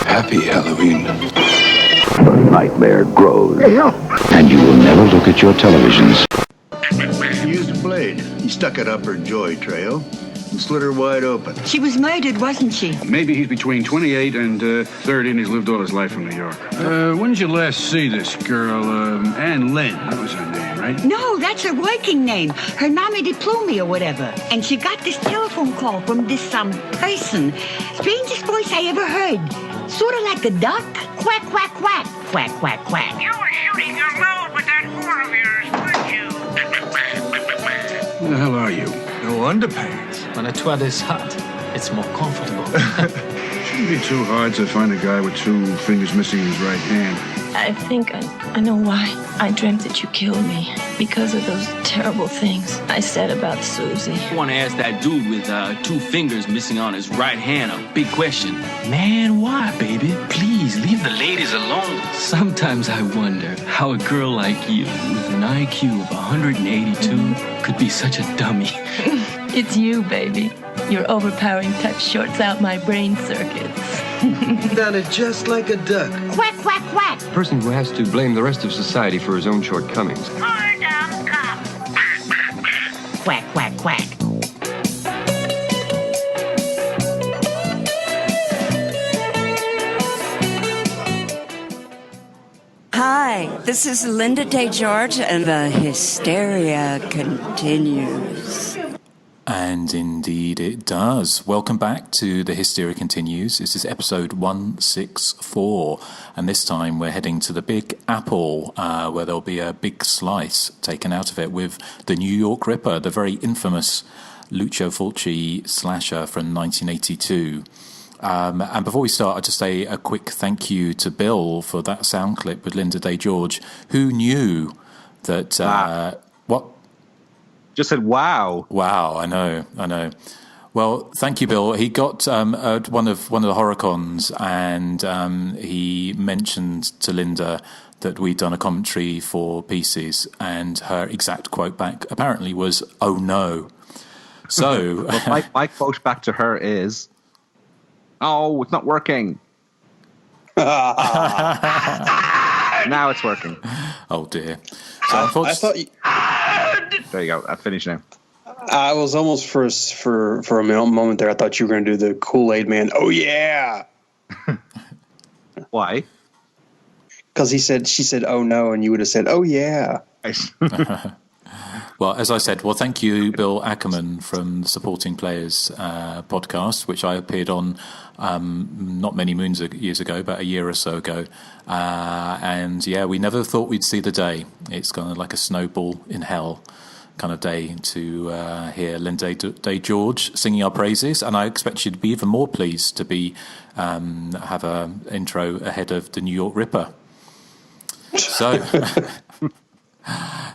Happy Halloween. The nightmare grows, and you will never look at your televisions. He used a blade. He stuck it up her joy trail and slit her wide open. She was murdered, wasn't she? Maybe he's between 28 and 30 and he's lived all his life in New York. When did you last see this girl? Ann Lynn, that was her name, right? No, that's her working name. Her nome de plume or whatever. And she got this telephone call from this person. Strangest voice I ever heard. Sort of like a duck. Quack, quack, quack. Quack, quack, quack. You were shooting your load with that whore of yours, weren't you? Who the hell are you? No underpants. When a twat is hot, it's more comfortable. Shouldn't be too hard to find a guy with 2 fingers missing his right hand. I think I know why. I dreamt that you killed me because of those terrible things I said about Susie. I want to ask that dude with 2 fingers missing on his right hand a big question. Man, why, baby? Please, leave the ladies alone. Sometimes I wonder how a girl like you with an IQ of 182 could be such a dummy. It's you, baby. Your overpowering touch shorts out my brain circuits. Done it just like a duck. Quack, quack, quack. A person who has to blame the rest of society for his own shortcomings. Poor dumb cop. Quack, quack, quack. Hi, this is Linda Day George, and the Hysteria continues. And indeed it does. Welcome back to The Hysteria Continues. This is episode 164. And this time we're heading to the Big Apple, where there'll be a big slice taken out of it with the New York Ripper, the very infamous Lucio Fulci slasher from 1982. And before we start, I'll just say a quick thank you to Bill for that sound clip with Linda Day George. Who knew that... What? Just said, wow. Wow, I know. Well, thank you, Bill. He got at one of the HorrorCons, and he mentioned to Linda that we'd done a commentary for Pieces, and her exact quote back apparently was, "Oh no." So well, my quote back to her is, "Oh, it's not working." Now it's working. Oh dear. So I thought. There you go. I finished now. I was almost for a moment there. I thought you were going to do the Kool-Aid Man. Oh yeah. Why? Because she said, "Oh no," and you would have said, "Oh yeah." Well, as I said, thank you, Bill Ackerman from the Supporting Players podcast, which I appeared on not many years ago, about a year or so ago. And yeah, we never thought we'd see the day. It's kind of like a snowball in hell kind of day to hear Linda Day George singing our praises. And I expect you to be even more pleased to be have an intro ahead of the New York Ripper.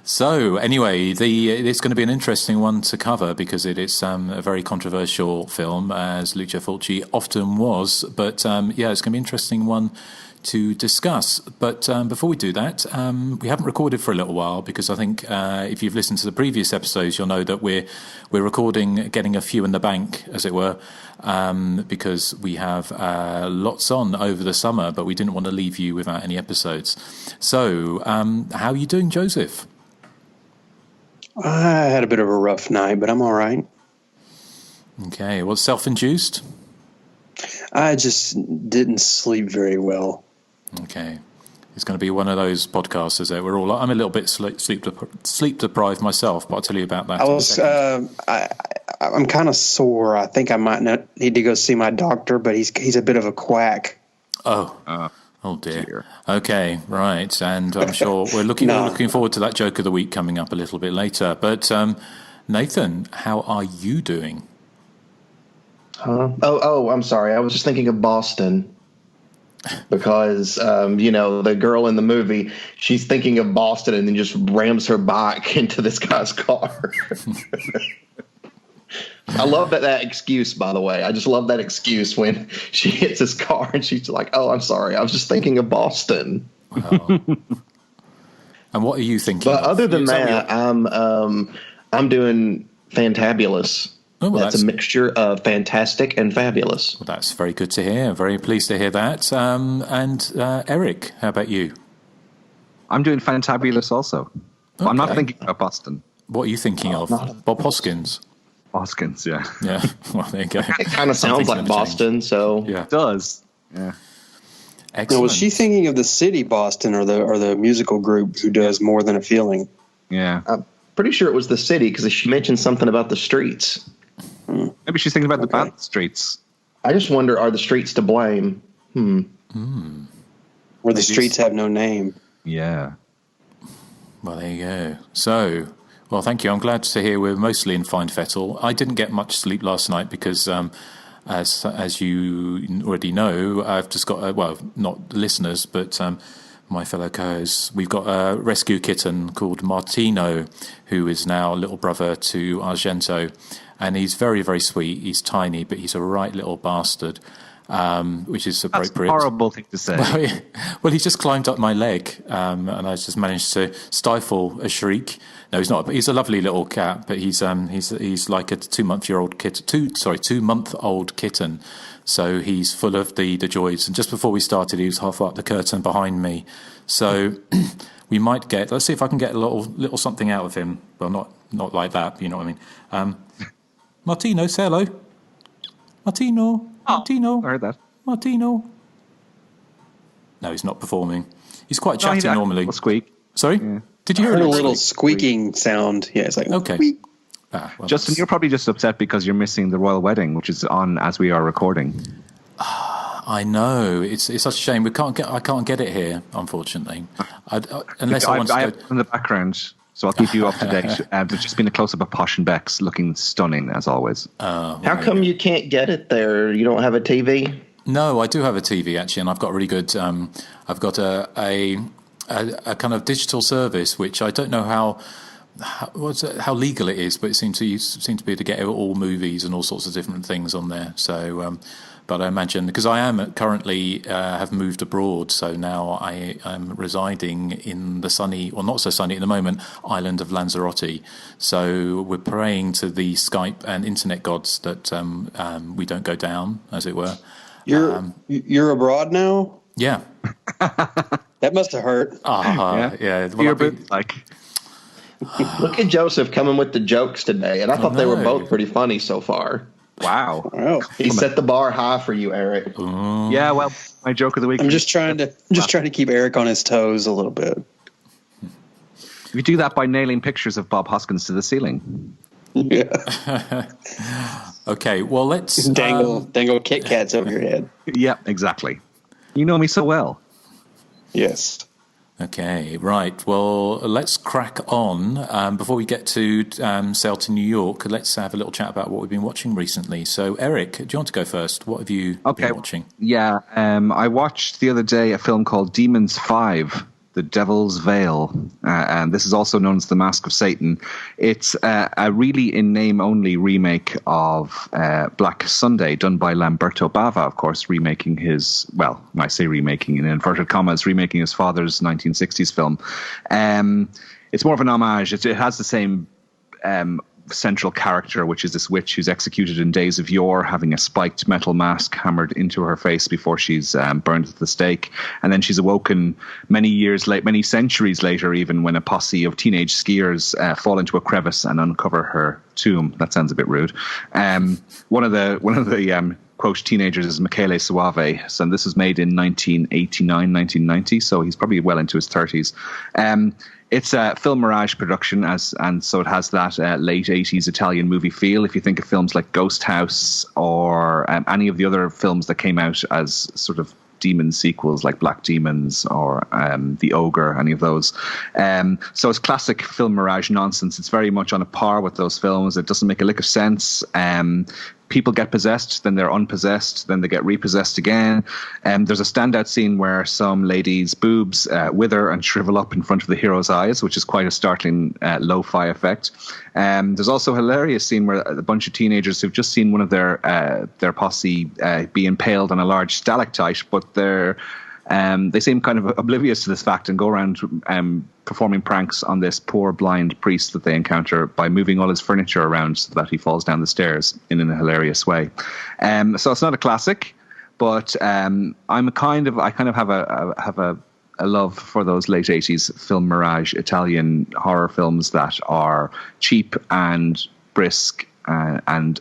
So anyway, it's going to be an interesting one to cover because it is a very controversial film, as Lucio Fulci often was. But yeah, it's going to be an interesting one to discuss. But before we do that, we haven't recorded for a little while because I think if you've listened to the previous episodes, you'll know that we're recording, getting a few in the bank, as it were, because we have lots on over the summer, but we didn't want to leave you without any episodes. So how are you doing, Joseph? I had a bit of a rough night, but I'm all right. Okay, well, self-induced? I just didn't sleep very well. Okay. It's going to be one of those podcasts, is it? I'm a little bit sleep deprived myself, but I'll tell you about that. I'm kind of sore. I think I might not need to go see my doctor, but he's a bit of a quack. Oh dear. Okay, right. And I'm sure we're looking forward to that joke of the week coming up a little bit later. But Nathan, how are you doing? I'm sorry. I was just thinking of Boston because, the girl in the movie, she's thinking of Boston and then just rams her bike into this guy's car. I love that excuse, by the way. I just love that excuse when she hits his car and she's like, "Oh, I'm sorry. I was just thinking of Boston." Wow. And what are you thinking? But other than that, I'm doing fantabulous. Oh, well, that's a mixture of fantastic and fabulous. Well, that's very good to hear. Very pleased to hear that. And Erik, how about you? I'm doing fantabulous also. Okay. I'm not thinking about Boston. What are you thinking of? Bob Hoskins. Hoskins, yeah. Yeah, well, there you go. It kind of sounds like Boston, so... Yeah. It does, yeah. Excellent. Now, was she thinking of the city Boston or the musical group who does More Than a Feeling? Yeah. I'm pretty sure it was the city because she mentioned something about the streets. Maybe she's thinking about the bad streets. I just wonder, are the streets to blame? Where the streets have no name. Yeah. Well, there you go. So, well, thank you. I'm glad to hear we're mostly in fine fettle. I didn't get much sleep last night because, as you already know, I've just got, well, not listeners, but my fellow co-hosts, we've got a rescue kitten called Martino, who is now a little brother to Argento. And he's very, very sweet. He's tiny, but he's a right little bastard, which is appropriate. That's a horrible thing to say. Well, he just climbed up my leg, and I just managed to stifle a shriek. No, he's not. But he's a lovely little cat. But he's like a 2-month-old kitten. 2-month-old kitten. So he's full of the joys. And just before we started, he was half up the curtain behind me. So we might get. Let's see if I can get a little something out of him. Well, not like that. You know what I mean. Martino, say hello. Martino. Martino. I heard that. Martino. No, he's not performing. He's quite chatty normally. Squeak. Sorry? Yeah. Did you hear I heard a a little squeaking sound. Yeah, it's like, okay. Squeak. Well, Justin, you're probably just upset because you're missing the royal wedding, which is on as we are recording. I know. It's such a shame. I can't get it here, unfortunately. Unless I want to go in the background. So I'll keep you up to date. There's just been a close-up of Posh and Bex looking stunning, as always. How come you can't get it there? You don't have a TV? No, I do have a TV, actually, and I've got really good... I've got a kind of digital service, which I don't know how legal it is, but it seems to be able to get all movies and all sorts of different things on there. So... but I imagine, because I am currently have moved abroad, so now I am residing in the sunny, or not so sunny at the moment, island of Lanzarote. So we're praying to the Skype and internet gods that we don't go down, as it were. You're abroad now? Yeah. That must have hurt. Yeah. Well, you're a bit like... Look at Joseph coming with the jokes today, and I thought they were both pretty funny so far. Wow. He set the bar high for you, Erik. Yeah, well, my joke of the week. I'm just trying to keep Erik on his toes a little bit. You do that by nailing pictures of Bob Hoskins to the ceiling. Yeah. Okay, well, let's dangle Kit Kats over your head. Yeah, exactly. You know me so well. Yes. Okay, right. Well, let's crack on. Before we get to sail to New York, let's have a little chat about what we've been watching recently. So, Erik, do you want to go first? What have you been watching? Yeah, I watched the other day a film called Demons 5, The Devil's Veil, and this is also known as The Mask of Satan. It's a really in-name-only remake of Black Sunday, done by Lamberto Bava, of course, remaking his, well, I say remaking in inverted commas, remaking his father's 1960s film. It's more of an homage. It has the same central character, which is this witch who's executed in days of yore, having a spiked metal mask hammered into her face before she's burned at the stake, and then she's awoken many centuries later, even, when a posse of teenage skiers fall into a crevice and uncover her tomb. That sounds a bit rude. One of the quote teenagers is Michele Soave, and this was made in 1989, 1990, so he's probably well into his 30s. It's a film mirage production, and so it has that late 80s Italian movie feel. If you think of films like Ghost House or any of the other films that came out as sort of demon sequels like Black Demons or The Ogre, any of those. So it's classic film mirage nonsense. It's very much on a par with those films. It doesn't make a lick of sense. People get possessed, then they're unpossessed, then they get repossessed again. There's a standout scene where some lady's boobs wither and shrivel up in front of the hero's eyes, which is quite a startling lo-fi effect. There's also a hilarious scene where a bunch of teenagers who've just seen one of their posse be impaled on a large stalactite, but they're They seem kind of oblivious to this fact and go around performing pranks on this poor blind priest that they encounter by moving all his furniture around so that he falls down the stairs in a hilarious way. So it's not a classic, but I kind of have a love for those late 80s film mirage Italian horror films that are cheap and brisk and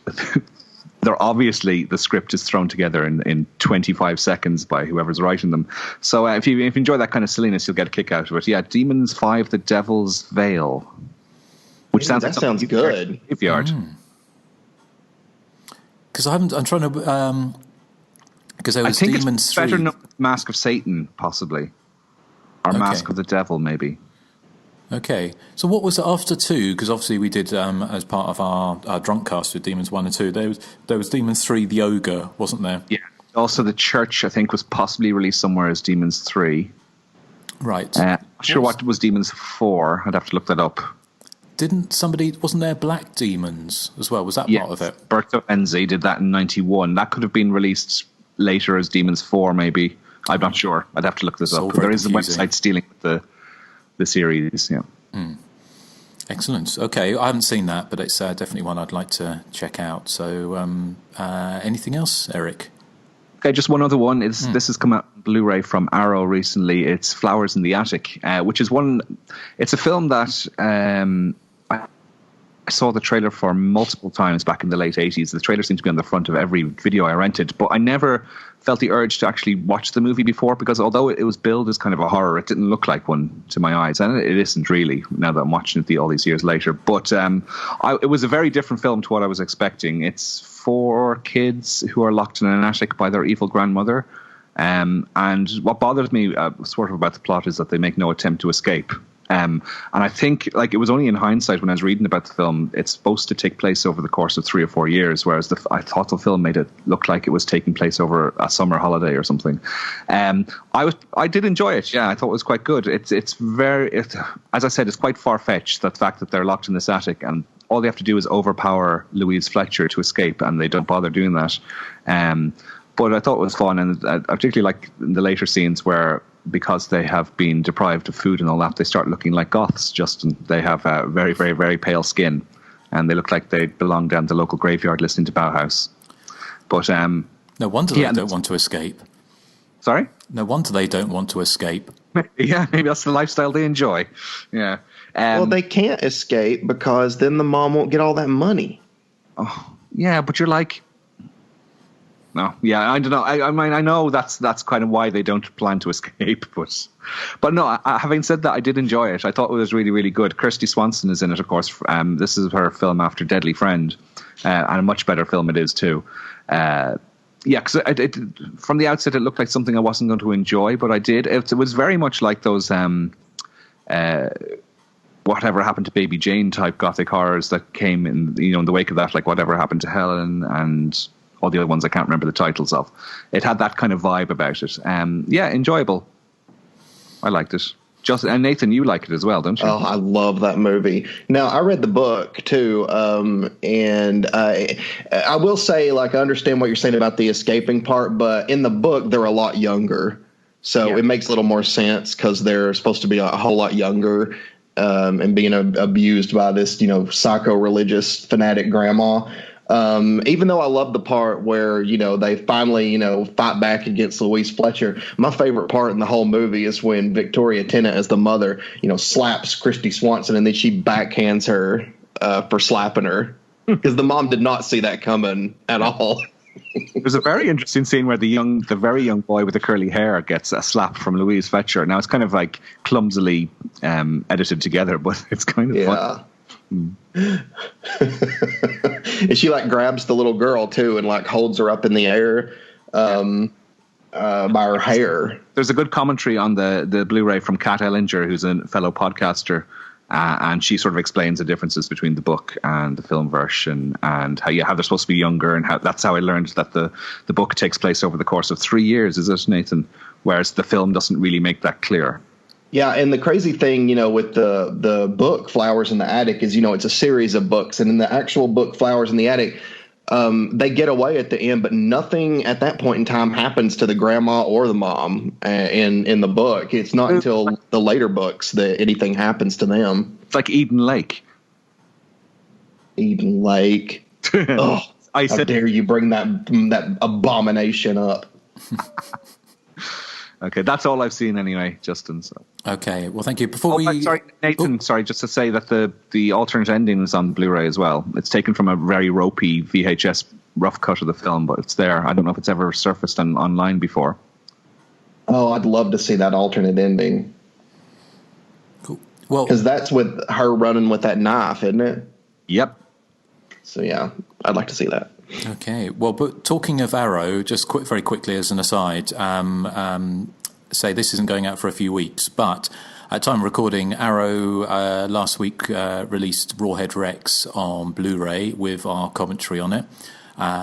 they're obviously, the script is thrown together in 25 seconds by whoever's writing them. So if you enjoy that kind of silliness, you'll get a kick out of it. Yeah, Demons 5, The Devil's Veil. Which sounds good. Graveyard. Because I'm trying to... Because there was Demons 3. Better known as Mask of Satan, possibly. Or Mask of the Devil, maybe. Okay. So what was it after 2? Because obviously we did, as part of our drunk cast with Demons 1 and 2, there was Demons 3, The Ogre, wasn't there? Yeah. Also The Church, I think, was possibly released somewhere as Demons 3. Right. Not sure what was Demons 4. I'd have to look that up. Wasn't there Black Demons as well? Was that part of it? Berto Enzi did that in 91. That could have been released later as Demons 4, maybe. I'm not sure. I'd have to look this up. There is a website dealing with the series, yeah. Excellent. Okay, I haven't seen that, but it's definitely one I'd like to check out. So anything else, Erik? Okay, just one other one. This has come out on Blu-ray from Arrow recently. It's Flowers in the Attic, which is it's a film that I saw the trailer for multiple times back in the late 80s. The trailer seemed to be on the front of every video I rented, but I never felt the urge to actually watch the movie before, because although it was billed as kind of a horror, it didn't look like one to my eyes, and it isn't really, now that I'm watching it all these years later. But it was a very different film to what I was expecting. It's 4 kids who are locked in an attic by their evil grandmother, and what bothers me sort of about the plot is that they make no attempt to escape. And I think, like, it was only in hindsight when I was reading about the film, it's supposed to take place over the course of 3 or 4 years, whereas I thought the film made it look like it was taking place over a summer holiday or something. I did enjoy it. Yeah, I thought it was quite good. It's as I said, it's quite far-fetched, that fact that they're locked in this attic and all they have to do is overpower Louise Fletcher to escape, and they don't bother doing that. But I thought it was fun, and I particularly like the later scenes where, because they have been deprived of food and all that, they start looking like goths. They have very, very, very pale skin, and they look like they belong down the local graveyard listening to Bauhaus. But no wonder they don't want to escape. Sorry? No wonder they don't want to escape. Yeah, maybe that's the lifestyle they enjoy. Yeah. Well, they can't escape because then the mom won't get all that money. Oh, yeah, but you're like... No, yeah, I don't know. I mean, I know that's kind of why they don't plan to escape, but no. Having said that, I did enjoy it. I thought it was really, really good. Kirsty Swanson is in it, of course. This is her film after Deadly Friend, and a much better film it is too. Yeah, because from the outset it looked like something I wasn't going to enjoy, but I did. It was very much like those Whatever Happened to Baby Jane type gothic horrors that came in the wake of that, like Whatever Happened to Helen and all the other ones I can't remember the titles of. It had that kind of vibe about it. Yeah, enjoyable. I liked it. And Nathan, you like it as well, don't you? Oh, I love that movie. Now, I read the book too, and I will say, like, I understand what you're saying about the escaping part, but in the book they're a lot younger, so it makes a little more sense because they're supposed to be a whole lot younger and being abused by this, psycho-religious fanatic grandma. Even though I love the part where, they finally, fight back against Louise Fletcher, my favorite part in the whole movie is when Victoria Tennant, as the mother, slaps Kirsty Swanson and then she backhands her for slapping her, because the mom did not see that coming at all. There's a very interesting scene where the very young boy with the curly hair gets a slap from Louise Fletcher. Now, it's kind of like clumsily edited together, but it's kind of fun. And she grabs the little girl too and holds her up in the air by her hair. There's a good commentary on the Blu-ray from Kat Ellinger, who's a fellow podcaster, and she sort of explains the differences between the book and the film version, and how they're supposed to be younger, and that's how I learned that the book takes place over the course of 3 years, is it, Nathan? Whereas the film doesn't really make that clear. Yeah, and the crazy thing, with the book Flowers in the Attic is, it's a series of books. And in the actual book Flowers in the Attic, they get away at the end, but nothing at that point in time happens to the grandma or the mom in the book. It's not until the later books that anything happens to them. It's like Eden Lake. Eden Lake. Oh, how dare you bring that abomination up? Okay, that's all I've seen anyway, Justin. So. Okay, well, thank you. Sorry, Nathan. Sorry, just to say that the alternate ending is on Blu-ray as well. It's taken from a very ropey VHS rough cut of the film, but it's there. I don't know if it's ever surfaced online before. Oh, I'd love to see that alternate ending. Cool. Well, because that's with her running with that knife, isn't it? Yep. So yeah, I'd like to see that. Okay, well, but talking of Arrow, just very quickly as an aside, say this isn't going out for a few weeks, but at time of recording, Arrow last week released Rawhead Rex on Blu-ray with our commentary on it.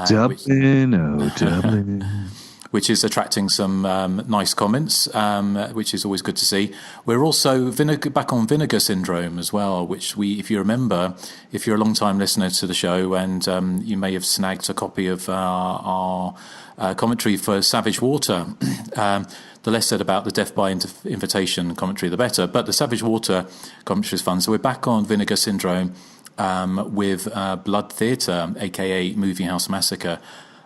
Dublin. Which is attracting some nice comments, which is always good to see. We're also back on Vinegar Syndrome as well, which if you remember, if you're a long-time listener to the show, and you may have snagged a copy of our commentary for Savage Water. The less said about the Death by Invitation commentary, the better. But the Savage Water commentary is fun. So we're back on Vinegar Syndrome with Blood Theatre, a.k.a. Movie House Massacre.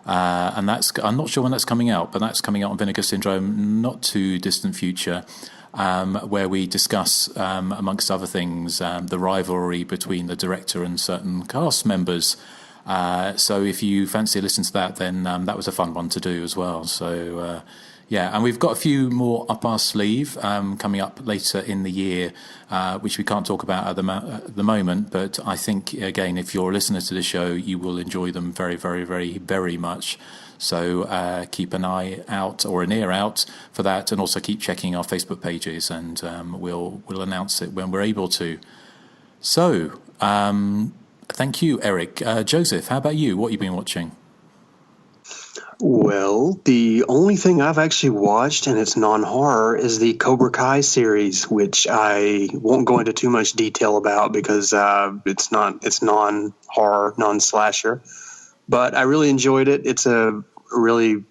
And I'm not sure when that's coming out, but that's coming out on Vinegar Syndrome, not too distant future, where we discuss, amongst other things, the rivalry between the director and certain cast members. So if you fancy listening to that, then that was a fun one to do as well. So yeah, and we've got a few more up our sleeve coming up later in the year, which we can't talk about at the moment. But I think, again, if you're a listener to the show, you will enjoy them very, very, very, very much. So keep an eye out or an ear out for that, and also keep checking our Facebook pages, and we'll announce it when we're able to. So thank you, Erik. Joseph, how about you? What have you been watching? Well, the only thing I've actually watched, and it's non-horror, is the Cobra Kai series, which I won't go into too much detail about because it's non-horror, non-slasher. But I really enjoyed it. It's a really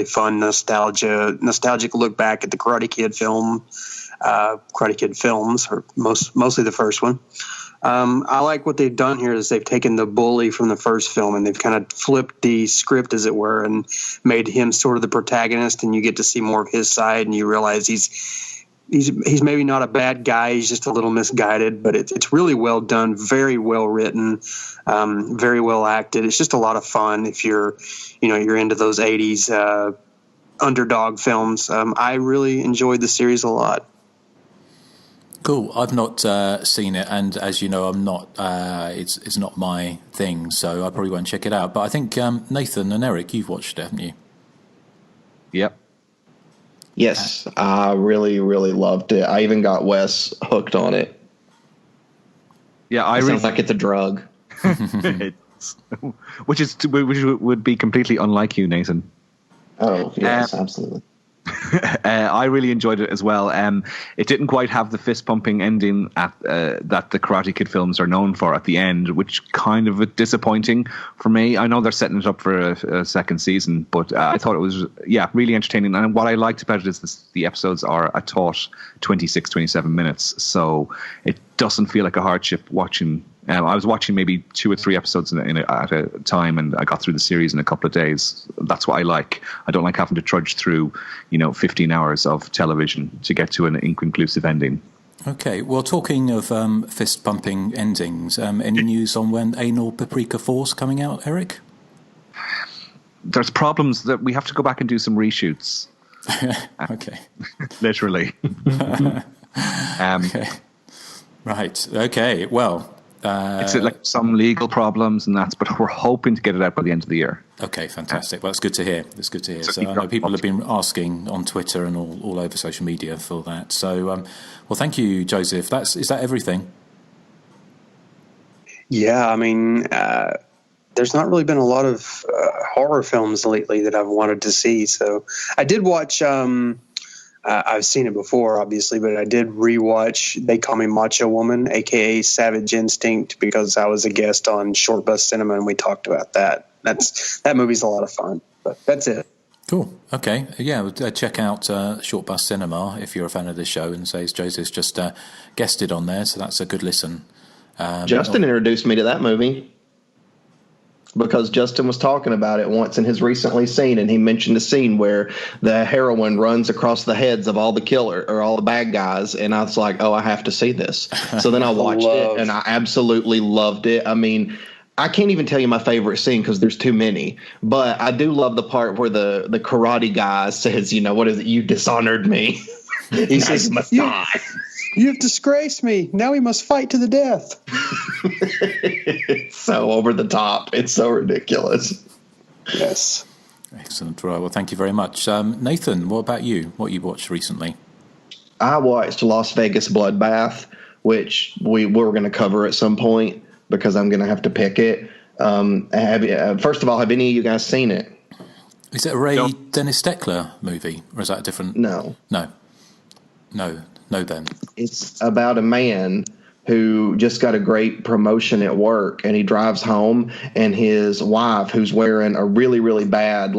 fun nostalgic look back at the Karate Kid films, or mostly the first one. I like what they've done here is they've taken the bully from the first film and they've kind of flipped the script, as it were, and made him sort of the protagonist, and you get to see more of his side, and you realize he's maybe not a bad guy, he's just a little misguided, but it's really well done, very well written, very well acted. It's just a lot of fun if you're into those 80s underdog films. I really enjoyed the series a lot. Cool. I've not seen it, and as you know, I'm not. It's not my thing, so I probably won't check it out. But I think Nathan and Erik, you've watched it, haven't you? Yep. Yes, I really, really loved it. I even got Wes hooked on it. Yeah, sounds like it's a drug. which would be completely unlike you, Nathan. Oh yes, absolutely. I really enjoyed it as well. It didn't quite have the fist-pumping ending that the Karate Kid films are known for at the end, which kind of disappointing for me. I know they're setting it up for a second season, but I thought it was, really entertaining. And what I liked about it is the episodes are a taut 26, 27 minutes, so it doesn't feel like a hardship watching. I was watching maybe 2 or 3 episodes at a time, and I got through the series in a couple of days. That's what I like. I don't like having to trudge through, 15 hours of television to get to an inconclusive ending. Okay, well, talking of fist-pumping endings, any news on when Anal Paprika 4's coming out, Erik? There's problems that we have to go back and do some reshoots. Okay. Literally. Okay. Right, okay, well... it's like some legal problems and but we're hoping to get it out by the end of the year. Okay, fantastic. Well, that's good to hear. It's good to hear. So I know people have been asking on Twitter and all over social media for that. So, well, thank you, Joseph. Is that everything? Yeah, I mean, there's not really been a lot of horror films lately that I've wanted to see. So I did watch I've seen it before, obviously, but I did rewatch They Call Me Macho Woman, aka Savage Instinct, because I was a guest on Short Bus Cinema and we talked about that. That movie's a lot of fun, but that's it. Cool. Okay. Yeah, check out Short Bus Cinema if you're a fan of the show, and says Joseph's just guested on there, so that's a good listen. Justin introduced me to that movie because Justin was talking about it once in his recently seen, and he mentioned a scene where the heroine runs across the heads of all the killer or all the bad guys, and I was like, oh, I have to see this. So then I watched it, and I absolutely loved it. I mean, I can't even tell you my favorite scene because there's too many, but I do love the part where the karate guy says, what is it? You dishonored me. He says, must die. You've disgraced me. Now we must fight to the death. It's so over the top. It's so ridiculous. Yes. Excellent. Right. Well, thank you very much. Nathan, what about you? What you watched recently? I watched Las Vegas Bloodbath, which we were going to cover at some point because I'm going to have to pick it. First of all, have any of you guys seen it? Is it a Dennis Steckler movie, or is that a different? No. Then. It's about a man who just got a great promotion at work, and he drives home, and his wife, who's wearing a really, really bad,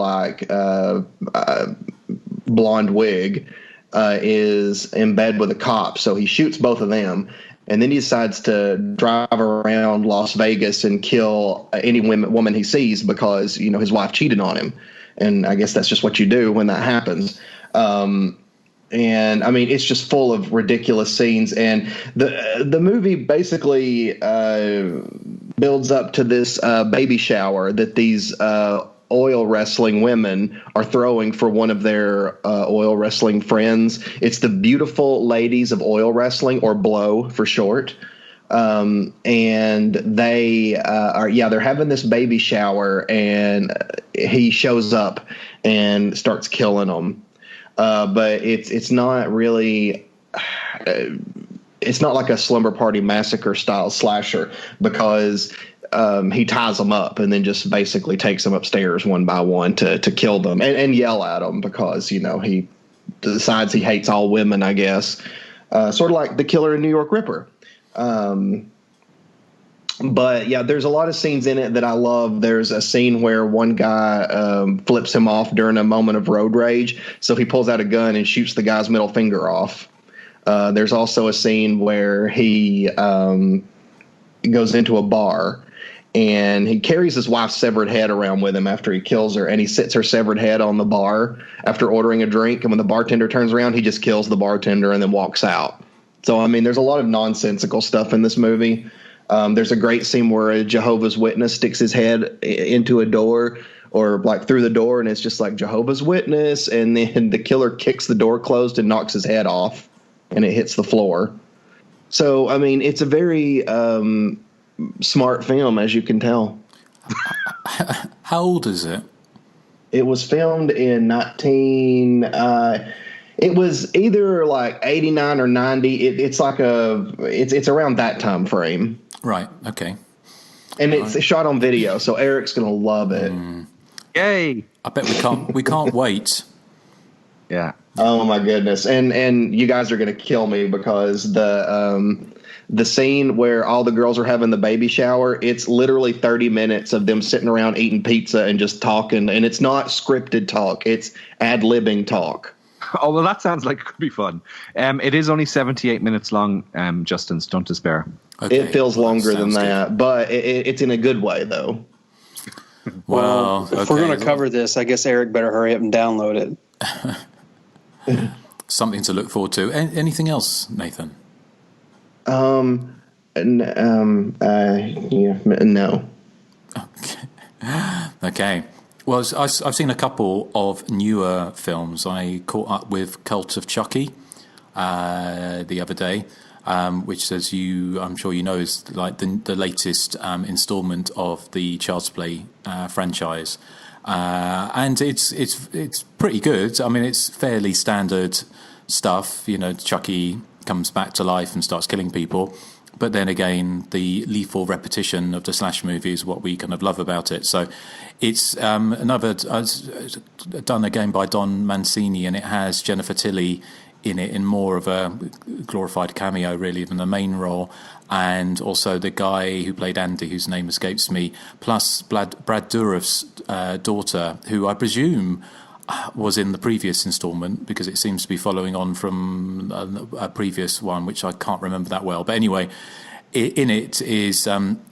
blonde wig, is in bed with a cop. So he shoots both of them. And then he decides to drive around Las Vegas and kill any woman he sees because, his wife cheated on him. And I guess that's just what you do when that happens. And I mean, it's just full of ridiculous scenes. And the movie basically builds up to this baby shower that these oil wrestling women are throwing for one of their oil wrestling friends. It's the Beautiful Ladies of Oil Wrestling, or BLOW for short. And they they're having this baby shower, and he shows up and starts killing them. But it's not really, it's not like a Slumber Party Massacre style slasher, because he ties them up and then just basically takes them upstairs one by one to kill them and yell at them because, he decides he hates all women, I guess. Sort of like the killer in New York Ripper. But yeah, there's a lot of scenes in it that I love. There's a scene where one guy flips him off during a moment of road rage. So he pulls out a gun and shoots the guy's middle finger off. There's also a scene where he goes into a bar and he carries his wife's severed head around with him after he kills her. And he sits her severed head on the bar after ordering a drink. And when the bartender turns around, he just kills the bartender and then walks out. So, I mean, there's a lot of nonsensical stuff in this movie. There's a great scene where a Jehovah's Witness sticks his head into a door or through the door, and it's just like Jehovah's Witness, and then the killer kicks the door closed and knocks his head off, and it hits the floor. So, I mean, it's a very smart film, as you can tell. How old is it? It was filmed in it was either 89 or 90. It's around that time frame. Right. Okay. And it's shot on video, so Eric's gonna love it. Yay! I bet we can't wait. Yeah. Oh my goodness! And you guys are gonna kill me because the scene where all the girls are having the baby shower, it's literally 30 minutes of them sitting around eating pizza and just talking, and it's not scripted talk; it's ad-libbing talk. Oh, well, that sounds like it could be fun. It is only 78 minutes long, Justin, so don't despair. Okay. It feels longer than that, but it's in a good way, though. Well, if we're going to cover this, I guess Erik better hurry up and download it. Something to look forward to. Anything else, Nathan? No. Okay. Well, I've seen a couple of newer films. I caught up with Cult of Chucky the other day, which, as I'm sure you know, is like the latest installment of the Child's Play franchise, and it's pretty good. I mean, it's fairly standard stuff. Chucky comes back to life and starts killing people. But then again, the lethal repetition of the slash movie is what we kind of love about it. So it's another done again by Don Mancini, and it has Jennifer Tilly in it in more of a glorified cameo, really, than the main role. And also the guy who played Andy, whose name escapes me, plus Brad Dourif's daughter, who I presume was in the previous instalment, because it seems to be following on from a previous one, which I can't remember that well. But anyway, in it is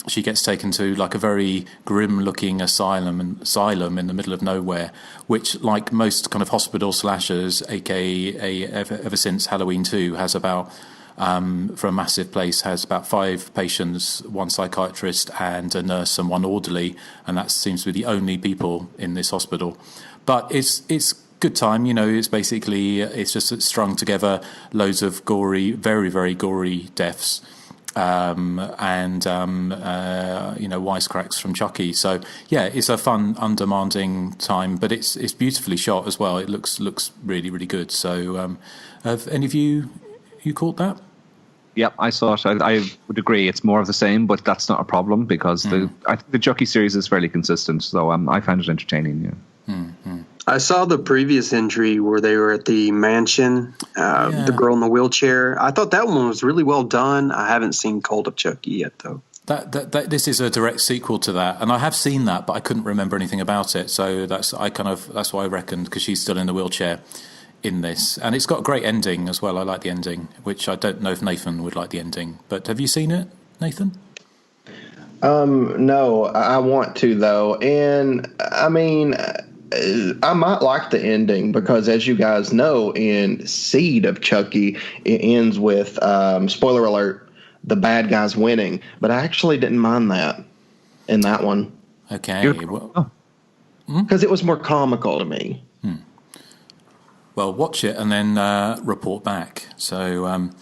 she gets taken to like a very grim-looking asylum in the middle of nowhere, which, like most kind of hospital slashers, aka ever since Halloween 2, has about for a massive place, has about 5 patients, 1 psychiatrist and a nurse and 1 orderly, and that seems to be the only people in this hospital. But it's good time, you know. It's basically it's just strung together, loads of gory, very very gory deaths, and wisecracks from Chucky. So yeah, it's a fun, undemanding time, but it's beautifully shot as well. It looks really really good. So have any of you caught that? Yep, I saw it. I would agree. It's more of the same, but that's not a problem because I think the Chucky series is fairly consistent. So I found it entertaining. Yeah. I saw the previous entry where they were at the mansion, the girl in the wheelchair. I thought that one was really well done. I haven't seen Cult of Chucky yet, though. This is a direct sequel to that, and I have seen that, but I couldn't remember anything about it. So that's why I reckoned, because she's still in the wheelchair in this, and it's got a great ending as well. I like the ending, which I don't know if Nathan would like the ending. But have you seen it, Nathan? No, I want to though, and I mean, I might like the ending because, as you guys know, in Seed of Chucky, it ends with spoiler alert, the bad guys winning. But I actually didn't mind that in that one. Okay, because it was more comical to me. Well, watch it and then report back. So, I've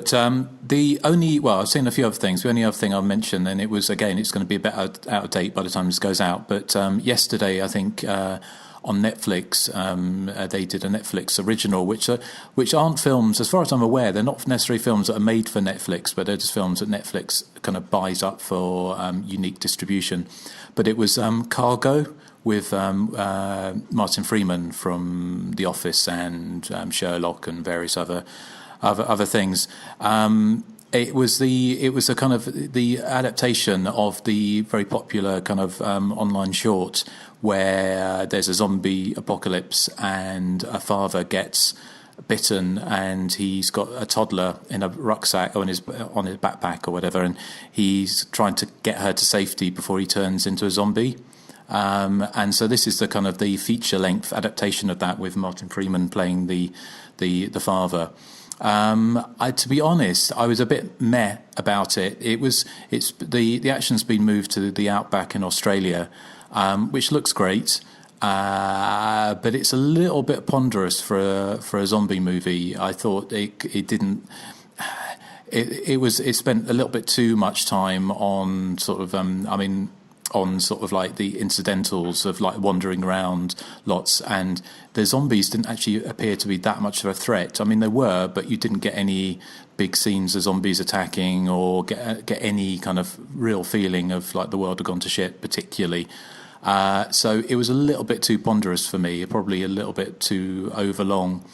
seen a few other things. The only other thing I'll mention, and it's going to be a bit out of date by the time this goes out, but yesterday, I think, on Netflix, they did a Netflix original, which aren't films, as far as I'm aware, they're not necessarily films that are made for Netflix, but they're just films that Netflix kind of buys up for unique distribution. But it was Cargo, with Martin Freeman from The Office and Sherlock and various other things. It was a kind of the adaptation of the very popular kind of online short where there's a zombie apocalypse and a father gets bitten and he's got a toddler in a rucksack or on his backpack or whatever, and he's trying to get her to safety before he turns into a zombie. And so this is the kind of the feature-length adaptation of that, with Martin Freeman playing the father. To be honest, I was a bit meh about it. It's the action's been moved to the outback in Australia, which looks great, but it's a little bit ponderous for a zombie movie. I thought it didn't. It spent a little bit too much time on sort of on sort of like the incidentals of like wandering around lots, and the zombies didn't actually appear to be that much of a threat. I mean, they were, but you didn't get any big scenes of zombies attacking or get any kind of real feeling of like the world had gone to shit particularly. So it was a little bit too ponderous for me, probably a little bit too overlong.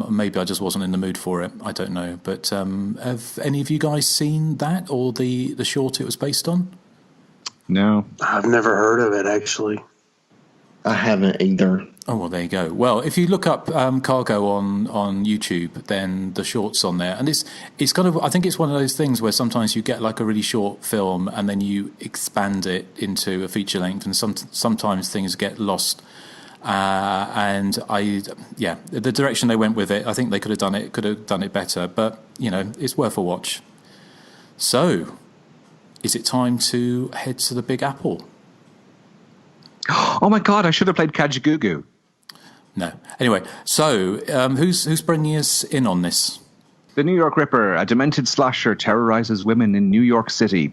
Maybe I just wasn't in the mood for it. I don't know. But have any of you guys seen that or the short it was based on? No. I've never heard of it, actually. I haven't either. Oh, well, there you go. Well, if you look up Cargo on YouTube, then the short's on there. And it's kind of, I think it's one of those things where sometimes you get like a really short film and then you expand it into a feature length, and sometimes things get lost. And the direction they went with it, I think they could have done it better. But, you know, it's worth a watch. So, is it time to head to the Big Apple? Oh my God! I should have played Kajagoogoo. No. Anyway, so who's bringing us in on this? The New York Ripper, a demented slasher, terrorizes women in New York City.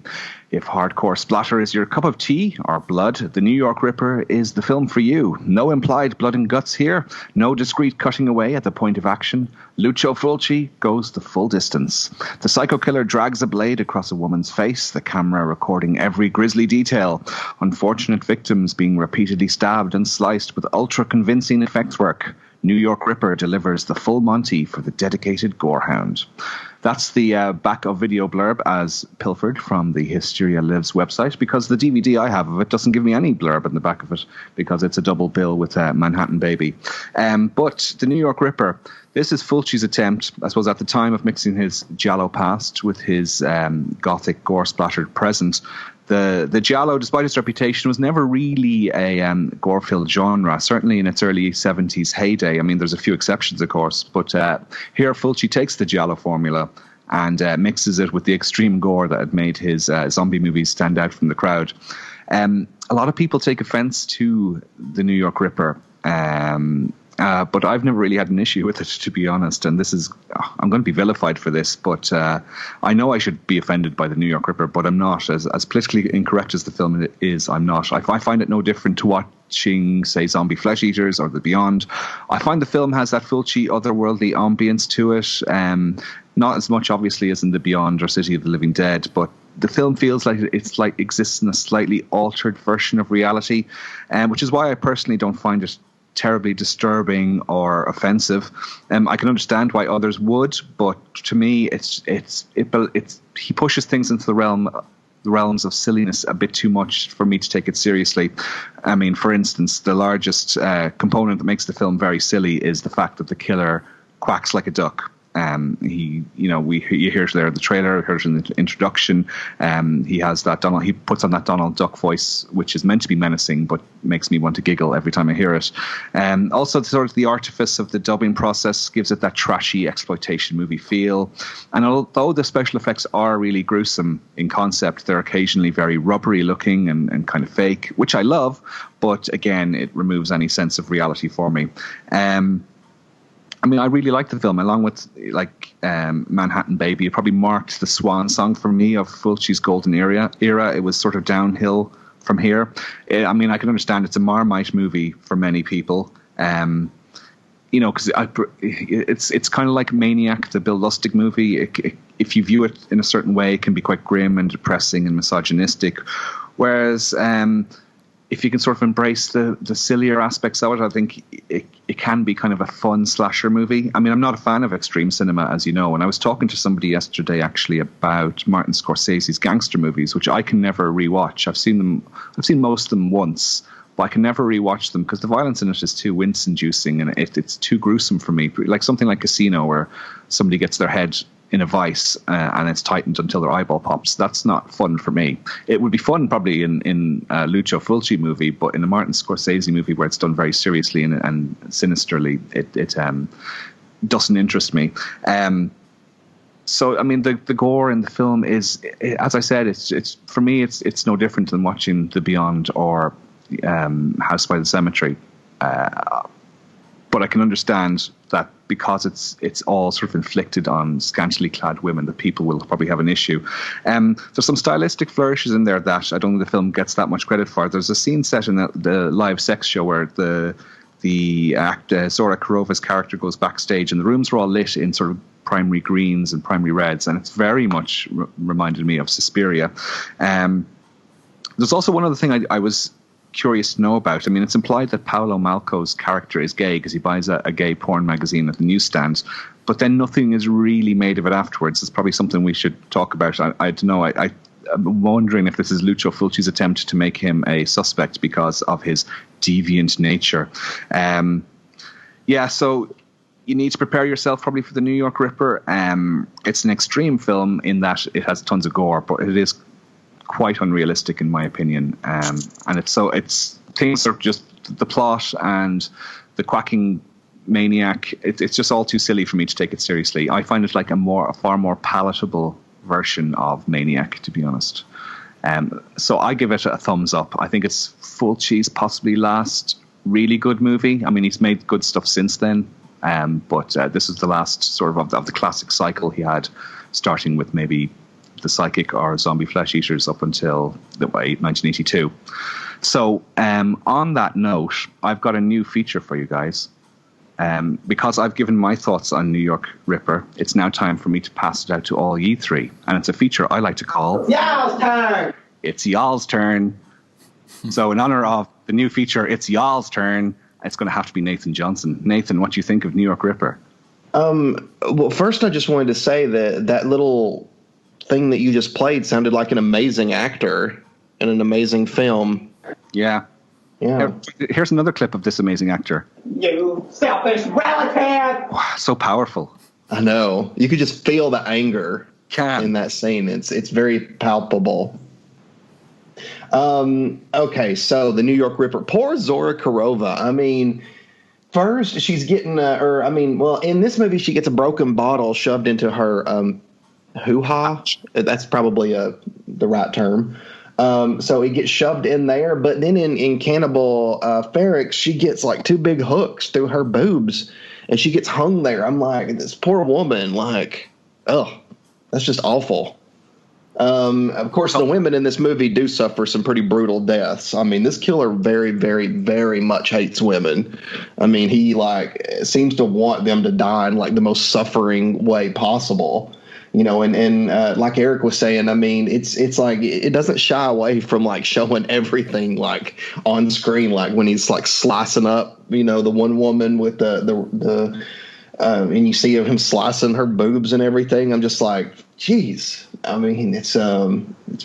If hardcore splatter is your cup of tea or blood, The New York Ripper is the film for you. No implied blood and guts here. No discreet cutting away at the point of action. Lucio Fulci goes the full distance. The psycho killer drags a blade across a woman's face, the camera recording every grisly detail. Unfortunate victims being repeatedly stabbed and sliced with ultra-convincing effects work. New York Ripper delivers the full Monty for the dedicated gorehound. That's the back of video blurb as pilfered from the Hysteria Lives website, because the DVD I have of it doesn't give me any blurb in the back of it because it's a double bill with Manhattan Baby. But the New York Ripper, this is Fulci's attempt, I suppose, at the time of mixing his giallo past with his gothic gore-splattered present. The giallo, despite its reputation, was never really a gore-filled genre, certainly in its early 70s heyday. I mean, there's a few exceptions, of course, but here Fulci takes the giallo formula and mixes it with the extreme gore that had made his zombie movies stand out from the crowd. A lot of people take offense to the New York Ripper, but I've never really had an issue with it, to be honest. And this is, I'm going to be vilified for this, but I know I should be offended by the New York Ripper, but I'm not. As politically incorrect as the film is, I'm not. I find it no different to watching, say, Zombie Flesh Eaters or The Beyond. I find the film has that Fulci otherworldly ambience to it. Not as much, obviously, as in The Beyond or City of the Living Dead, but the film feels like it's like exists in a slightly altered version of reality, which is why I personally don't find it terribly disturbing or offensive. I can understand why others would, but to me, he pushes things into the realms of silliness a bit too much for me to take it seriously. I mean, for instance, the largest component that makes the film very silly is the fact that the killer quacks like a duck. You hear it there in the trailer, you heard it in the introduction. He has that he puts on that Donald Duck voice, which is meant to be menacing, but makes me want to giggle every time I hear it. Also, sort of the artifice of the dubbing process gives it that trashy exploitation movie feel. And although the special effects are really gruesome in concept, they're occasionally very rubbery looking and kind of fake, which I love. But again, it removes any sense of reality for me. I mean, I really like the film, along with Manhattan Baby. It probably marked the swan song for me of Fulci's golden era. It was sort of downhill from here. I mean, I can understand it's a Marmite movie for many people. Because it's kind of like Maniac, the Bill Lustig movie. If you view it in a certain way, it can be quite grim and depressing and misogynistic. Whereas if you can sort of embrace the sillier aspects of it, I think it can be kind of a fun slasher movie. I mean, I'm not a fan of extreme cinema, as you know, and I was talking to somebody yesterday actually about Martin Scorsese's gangster movies, which I can never rewatch. I've seen most of them once, but I can never rewatch them because the violence in it is too wince-inducing and it's too gruesome for me. Like something like Casino, where somebody gets their head in a vice and it's tightened until their eyeball pops. That's not fun for me. It would be fun probably in a Lucio Fulci movie, but in a Martin Scorsese movie where it's done very seriously and sinisterly, it doesn't interest me. So I mean, the gore in the film is, as I said, it's for me it's no different than watching The Beyond or House by the Cemetery. But I can understand that because it's all sort of inflicted on scantily clad women, that people will probably have an issue. There's some stylistic flourishes in there that I don't think the film gets that much credit for. There's a scene set in the live sex show where the actor Zora Kurova's character goes backstage, and the rooms are all lit in sort of primary greens and primary reds, and it's very much reminded me of Suspiria. There's also one other thing I was curious to know about. I mean, it's implied that Paolo Malco's character is gay because he buys a gay porn magazine at the newsstand, but then nothing is really made of it afterwards. It's probably something we should talk about. I don't know. I'm wondering if this is Lucio Fulci's attempt to make him a suspect because of his deviant nature. So you need to prepare yourself probably for the New York Ripper. It's an extreme film in that it has tons of gore, but it is quite unrealistic in my opinion, and it's things are just the plot and the quacking maniac. It's just all too silly for me to take it seriously. I find it like a far more palatable version of Maniac, to be honest. So I give it a thumbs up. I think it's Fulci's possibly last really good movie. I mean, he's made good stuff since then, But this is the last sort of the classic cycle he had, starting with maybe the Psychic or Zombie Flesh Eaters up until 1982. So on that note, I've got a new feature for you guys. Because I've given my thoughts on New York Ripper, it's now time for me to pass it out to all ye three. And it's a feature I like to call... Y'all's turn! It's y'all's turn. So in honor of the new feature, It's Y'all's Turn, it's going to have to be Nathan Johnson. Nathan, what do you think of New York Ripper? Well, first I just wanted to say that little thing that you just played sounded like an amazing actor in an amazing film. Yeah. Here's another clip of this amazing actor. You selfish relative! Wow, so powerful. I know. You could just feel the anger in that scene. It's very palpable. Okay, so the New York Ripper. Poor Zora Kurova. I mean, first she's getting, in this movie she gets a broken bottle shoved into her hoo-ha. That's probably the right term. So it gets shoved in there, but then in Cannibal Ferox, she gets like 2 big hooks through her boobs, and she gets hung there. I'm like, this poor woman, like, oh, that's just awful. Of course, the women in this movie do suffer some pretty brutal deaths. I mean, this killer very, very, very much hates women. I mean, he seems to want them to die in like the most suffering way possible. You know, and like Erik was saying, I mean, it's like it doesn't shy away from like showing everything like on screen, like when he's like slicing up, you know, the one woman with the and you see him slicing her boobs and everything. I'm just like, geez. I mean, it's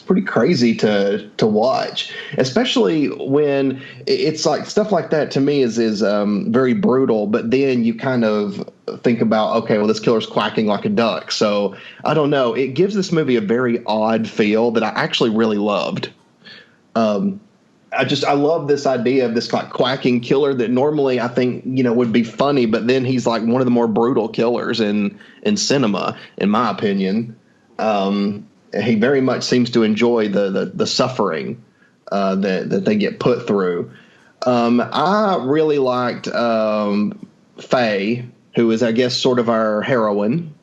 pretty crazy to watch, especially when it's like stuff like that to me is very brutal. But then you kind of think about, okay, well, this killer's quacking like a duck. So I don't know. It gives this movie a very odd feel that I actually really loved. I love this idea of this like quacking killer that normally I think, you know, would be funny, but then he's like one of the more brutal killers in cinema, in my opinion. He very much seems to enjoy the suffering that they get put through. I really liked Faye, who is, I guess, sort of our heroine.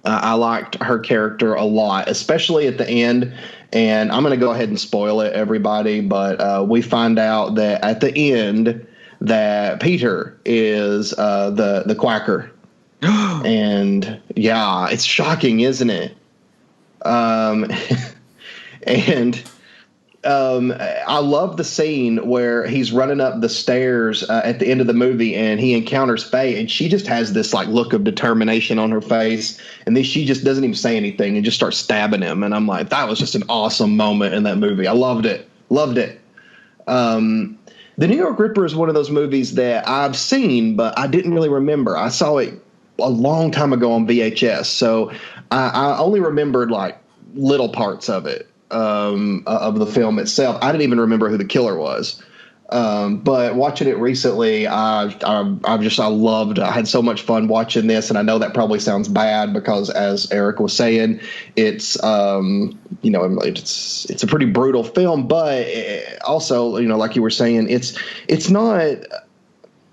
I liked her character a lot, especially at the end. And I'm going to go ahead and spoil it, everybody. But we find out that at the end that Peter is the quacker. And yeah, it's shocking, isn't it? I love the scene where he's running up the stairs at the end of the movie and he encounters Faye, and she just has this like look of determination on her face, and then she just doesn't even say anything and just starts stabbing him. And I'm like, that was just an awesome moment in that movie. I loved it. The New York Ripper is one of those movies that I've seen, but I didn't really remember. I saw it a long time ago on VHS, so I only remembered like little parts of it, of the film itself. I didn't even remember who the killer was. But watching it recently, I loved. I had so much fun watching this, and I know that probably sounds bad because, as Erik was saying, it's it's a pretty brutal film, but also, you know, like you were saying, it's not,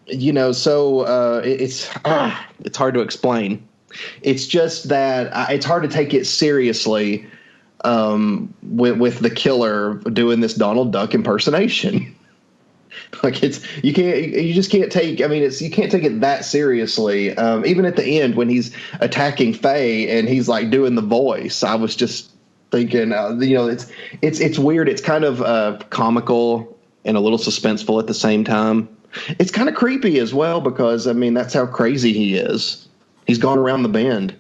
you know, so it's hard to explain. It's just that it's hard to take it seriously with the killer doing this Donald Duck impersonation. Like you can't take it that seriously. Even at the end when he's attacking Faye and he's like doing the voice, I was just thinking, it's weird. It's kind of comical and a little suspenseful at the same time. It's kind of creepy as well because, I mean, that's how crazy he is. He's gone around the bend.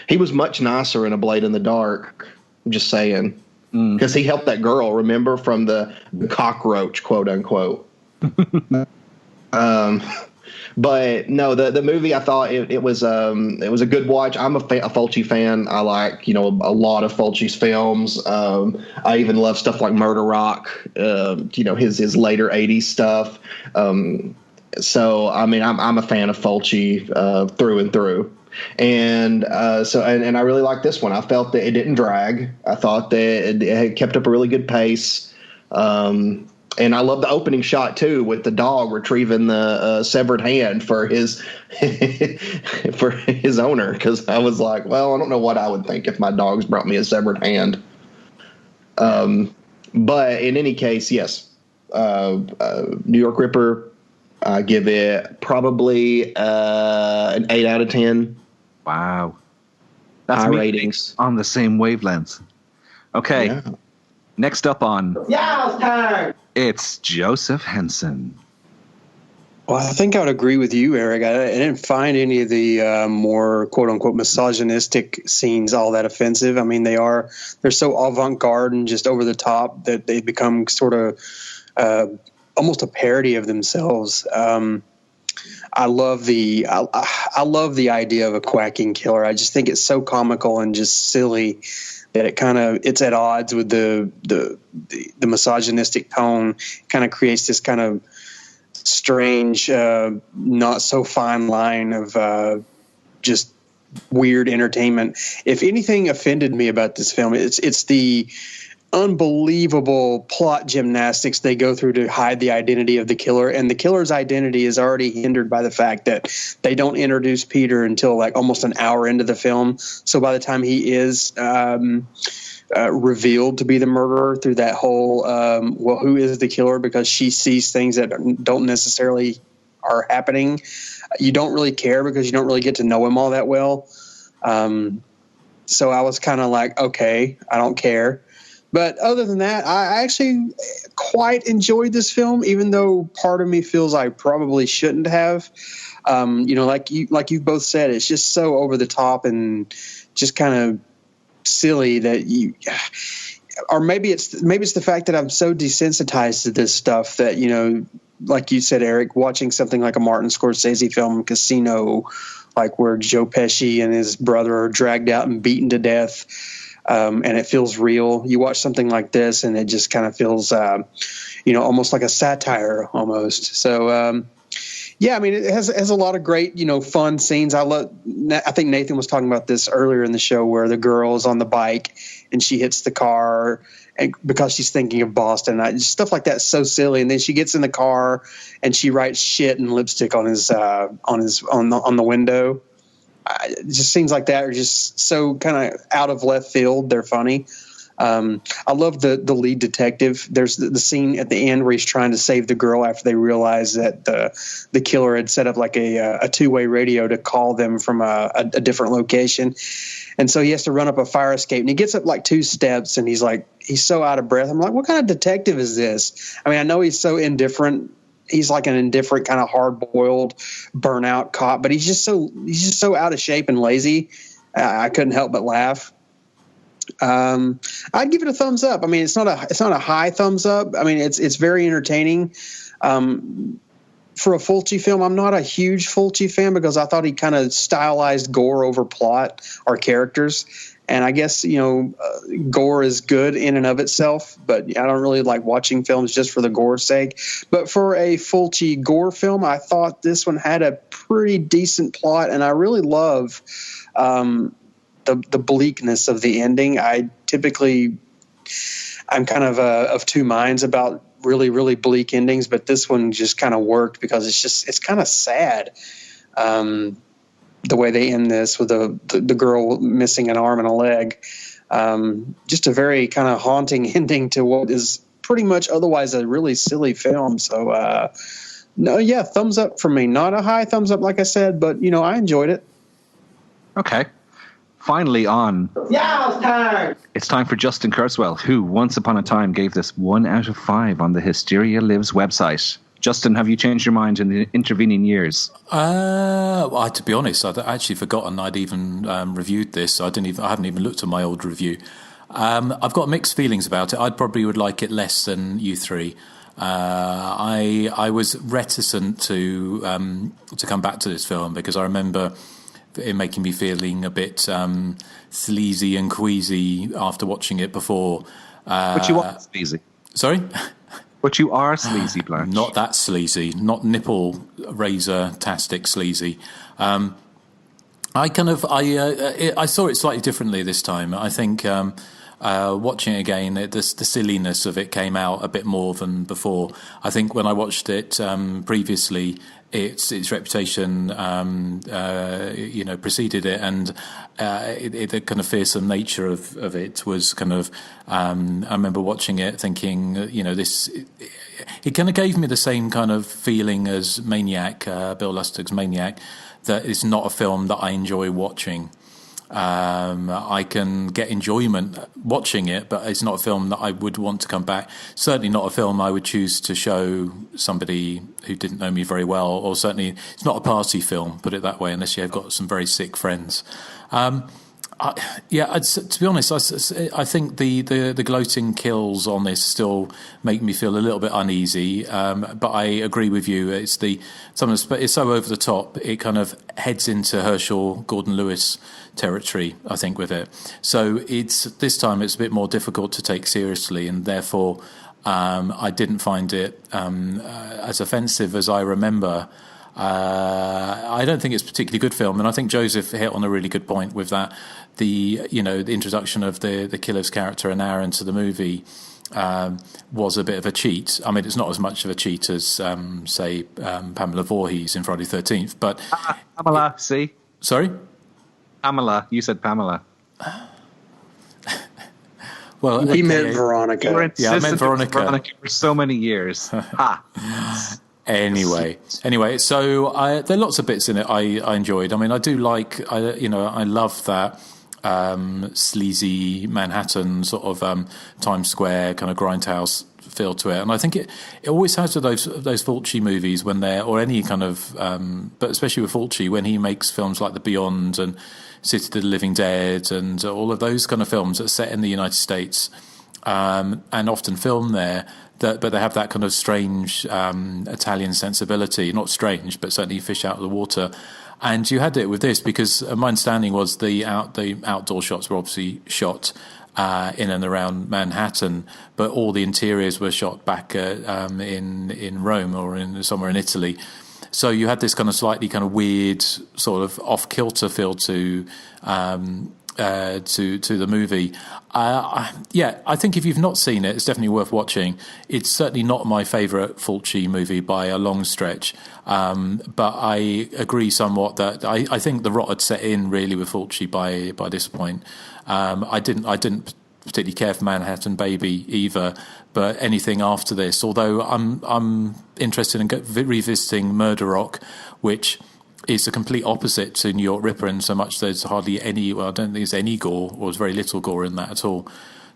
He was much nicer in A Blade in the Dark. I'm just saying. Because he helped that girl, remember, from the cockroach, quote unquote. But no, the movie, I thought it was a good watch. I'm a Fulci fan. I like, you know, a lot of Fulci's films. I even love stuff like Murder Rock, you know, his later 80s stuff. So, I mean, I'm a fan of Fulci through and through. And I really liked this one. I felt that it didn't drag. I thought that it had kept up a really good pace. And I love the opening shot too, with the dog retrieving the severed hand for his for his owner. Because I was like, well, I don't know what I would think if my dogs brought me a severed hand. But in any case, yes, New York Ripper. I give it probably an 8 out of 10. Wow, that's high me ratings on the same wavelength. Okay, Yeah. Next up on Yeah, time. It's Joseph Henson. Well, I think I would agree with you, Eric. I didn't find any of the more quote unquote misogynistic scenes all that offensive. I mean, they're so avant-garde and just over the top that they become sort of almost a parody of themselves. I love the idea of a quacking killer. I just think it's so comical and just silly that it's at odds with the misogynistic tone. Kind of creates this kind of strange, not so fine line of just weird entertainment. If anything offended me about this film, it's the unbelievable plot gymnastics they go through to hide the identity of the killer, and the killer's identity is already hindered by the fact that they don't introduce Peter until like almost an hour into the film. So by the time he is revealed to be the murderer through that whole well, who is the killer, because she sees things that don't necessarily are happening, you don't really care because you don't really get to know him all that well. So I was kind of like, okay, I don't care. But other than that, I actually quite enjoyed this film, even though part of me feels I probably shouldn't have. Like you both said, it's just so over the top and just kind of silly that or maybe it's the fact that I'm so desensitized to this stuff that, like you said, Eric, watching something like a Martin Scorsese film, Casino, like where Joe Pesci and his brother are dragged out and beaten to death. And it feels real. You watch something like this and it just kind of feels, almost like a satire almost. So, yeah, I mean, it has a lot of great, fun scenes. I think Nathan was talking about this earlier in the show where the girl is on the bike and she hits the car and because she's thinking of Boston. Stuff like that's so silly. And then she gets in the car and she writes shit and lipstick on the window. Just scenes like that are just so kind of out of left field. They're funny. I love the lead detective. There's the scene at the end where he's trying to save the girl after they realize that the killer had set up like a two-way radio to call them from a different location. And so he has to run up a fire escape, and he gets up like 2 steps, and he's so out of breath. I'm like, what kind of detective is this? I mean, I know he's so indifferent. He's like an indifferent kind of hard-boiled burnout cop, but he's just so out of shape and lazy. I couldn't help but laugh. I'd give it a thumbs up. I mean, it's not a high thumbs up. I mean, it's very entertaining. For a Fulci film, I'm not a huge Fulci fan because I thought he kind of stylized gore over plot or characters. And I guess, gore is good in and of itself, but I don't really like watching films just for the gore's sake. But for a Fulci gore film, I thought this one had a pretty decent plot, and I really love the bleakness of the ending. I'm kind of two minds about really, really bleak endings, but this one just kind of worked because it's kind of sad. The way they end this with the girl missing an arm and a leg, just a very kind of haunting ending to what is pretty much otherwise a really silly film. So, no, yeah, thumbs up for me. Not a high thumbs up, like I said, but I enjoyed it. Okay. Finally on. Yeah, it's time. It's time for Justin Kurzweil, who once upon a time gave this 1 out of 5 on the Hysteria Lives website. Justin, have you changed your mind in the intervening years? To be honest, I'd actually forgotten I'd even reviewed this. I hadn't even looked at my old review. I've got mixed feelings about it. I probably would like it less than you three. I was reticent to come back to this film because I remember it making me feeling a bit sleazy and queasy after watching it before. But you are sleazy. Sorry? But you are sleazy, Blanche. Not that sleazy. Not nipple razor-tastic sleazy. I saw it slightly differently this time. I think watching it again, the silliness of it came out a bit more than before. I think when I watched it previously, its reputation, preceded it, and the kind of fearsome nature of it was kind of. I remember watching it, thinking, this. It kind of gave me the same kind of feeling as Maniac, Bill Lustig's Maniac, that it's not a film that I enjoy watching. I can get enjoyment watching it, but it's not a film that I would want to come back. Certainly not a film I would choose to show somebody who didn't know me very well, or certainly it's not a party film, put it that way, unless you've got some very sick friends. To be honest, I think the gloating kills on this still make me feel a little bit uneasy. But I agree with you. It's so over the top. It kind of heads into Herschel Gordon Lewis territory, I think, with it. So this time it's a bit more difficult to take seriously, and therefore I didn't find it as offensive as I remember. I don't think it's a particularly good film, and I think Joseph hit on a really good point with that. The introduction of the killer's character an hour into the movie was a bit of a cheat. I mean, it's not as much of a cheat as Pamela Voorhees in Friday the 13th, but Pamela, see? Sorry? Pamela, you said Pamela. Well, he meant Veronica. I meant Veronica for so many years. Anyway, so there are lots of bits in it I enjoyed. I mean, I do like, I love that sleazy Manhattan sort of Times Square kind of grindhouse feel to it, and I think it always has to those Fulci movies when they're, or any kind of, but especially with Fulci when he makes films like The Beyond and City of the Living Dead and all of those kind of films that are set in the United States and often filmed there. But they have that kind of strange Italian sensibility. Not strange, but certainly fish out of the water. And you had it with this because my understanding was the outdoor shots were obviously shot in and around Manhattan, but all the interiors were shot back in Rome or somewhere in Italy. So you had this kind of slightly kind of weird sort of off-kilter feel to the movie. I think if you've not seen it, it's definitely worth watching. It's certainly not my favourite Fulci movie by a long stretch, but I agree somewhat that I think the rot had set in really with Fulci by this point. I didn't particularly care for Manhattan Baby either, but anything after this, although I'm interested in revisiting Murder Rock, which is the complete opposite to New York Ripper in so much there's hardly any, I don't think there's any gore, or there's very little gore in that at all.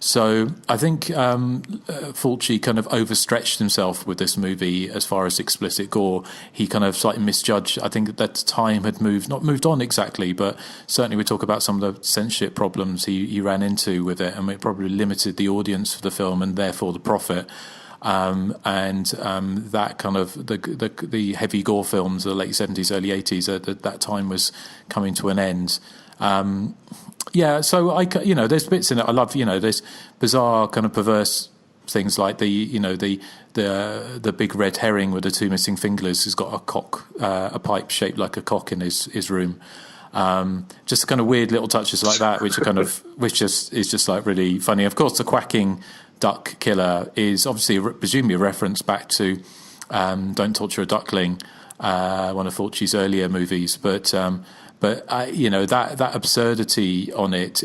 So I think Fulci kind of overstretched himself with this movie as far as explicit gore. He kind of slightly misjudged. I think that time had not moved on exactly, but certainly we talk about some of the censorship problems he ran into with it, and it probably limited the audience for the film and therefore the profit. That kind of the heavy gore films of the late 70s, early 80s, that time was coming to an end. So there's bits in it I love. There's bizarre kind of perverse things like the big red herring with the two missing fingers who's got a pipe shaped like a cock in his room. Just kind of weird little touches like that, which is just like really funny. Of course, the quacking duck killer is obviously presumably a reference back to Don't Torture a Duckling, one of Fulci's earlier movies, but that absurdity on it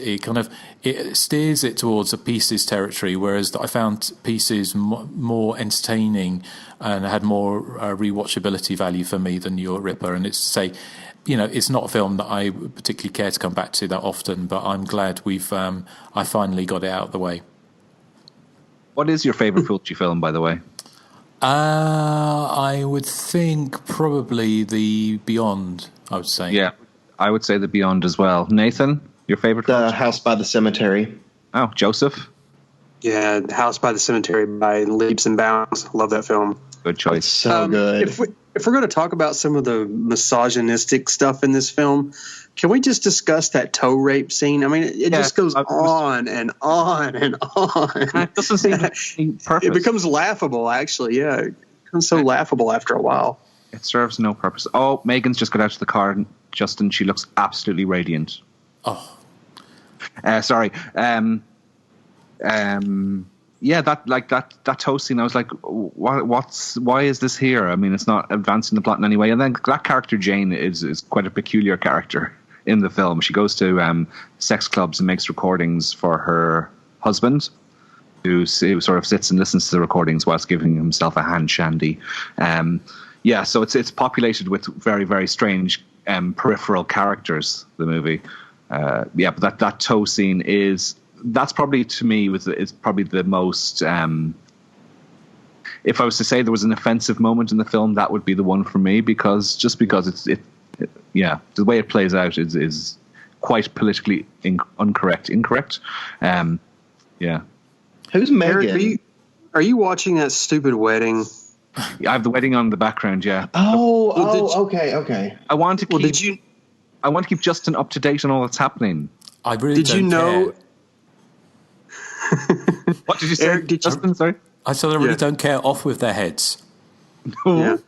steers it towards a Pieces territory, whereas I found Pieces more entertaining and had more rewatchability value for me than New York Ripper. And it's not a film that I particularly care to come back to that often, but I'm glad I finally got it out of the way. What is your favourite Fulci film, by the way? I would think probably The Beyond, I would say. Yeah, I would say The Beyond as well. Nathan, your favourite The House by the Cemetery. Oh, Joseph? Yeah, House by the Cemetery by leaps and bounds. Love that film. Good choice. So good. If we're going to talk about some of the misogynistic stuff in this film, can we just discuss that toe rape scene? I mean, it just goes on and on and on. It doesn't seem to be purpose. It becomes laughable, actually. Yeah, it becomes so laughable after a while. It serves no purpose. Oh, Megan's just got out of the car, and Justin, she looks absolutely radiant. Oh. Sorry. that toast scene, I was like, why is this here? I mean, it's not advancing the plot in any way. And then that character Jane is quite a peculiar character in the film. She goes to sex clubs and makes recordings for her husband, who sort of sits and listens to the recordings whilst giving himself a hand shandy. So it's populated with very, very strange peripheral characters, the movie. But that toe scene that's probably, to me, is probably the most... if I was to say there was an offensive moment in the film, that would be the one for me, because the way it plays out is quite politically incorrect. Who's Megan? Eric, are you watching that stupid wedding? I have the wedding on in the background. Yeah. Okay. I want to keep Justin up to date on all that's happening. I really don't care. What did you say, Eric, Justin? Sorry. I said I really don't care. Off with their heads. Yeah.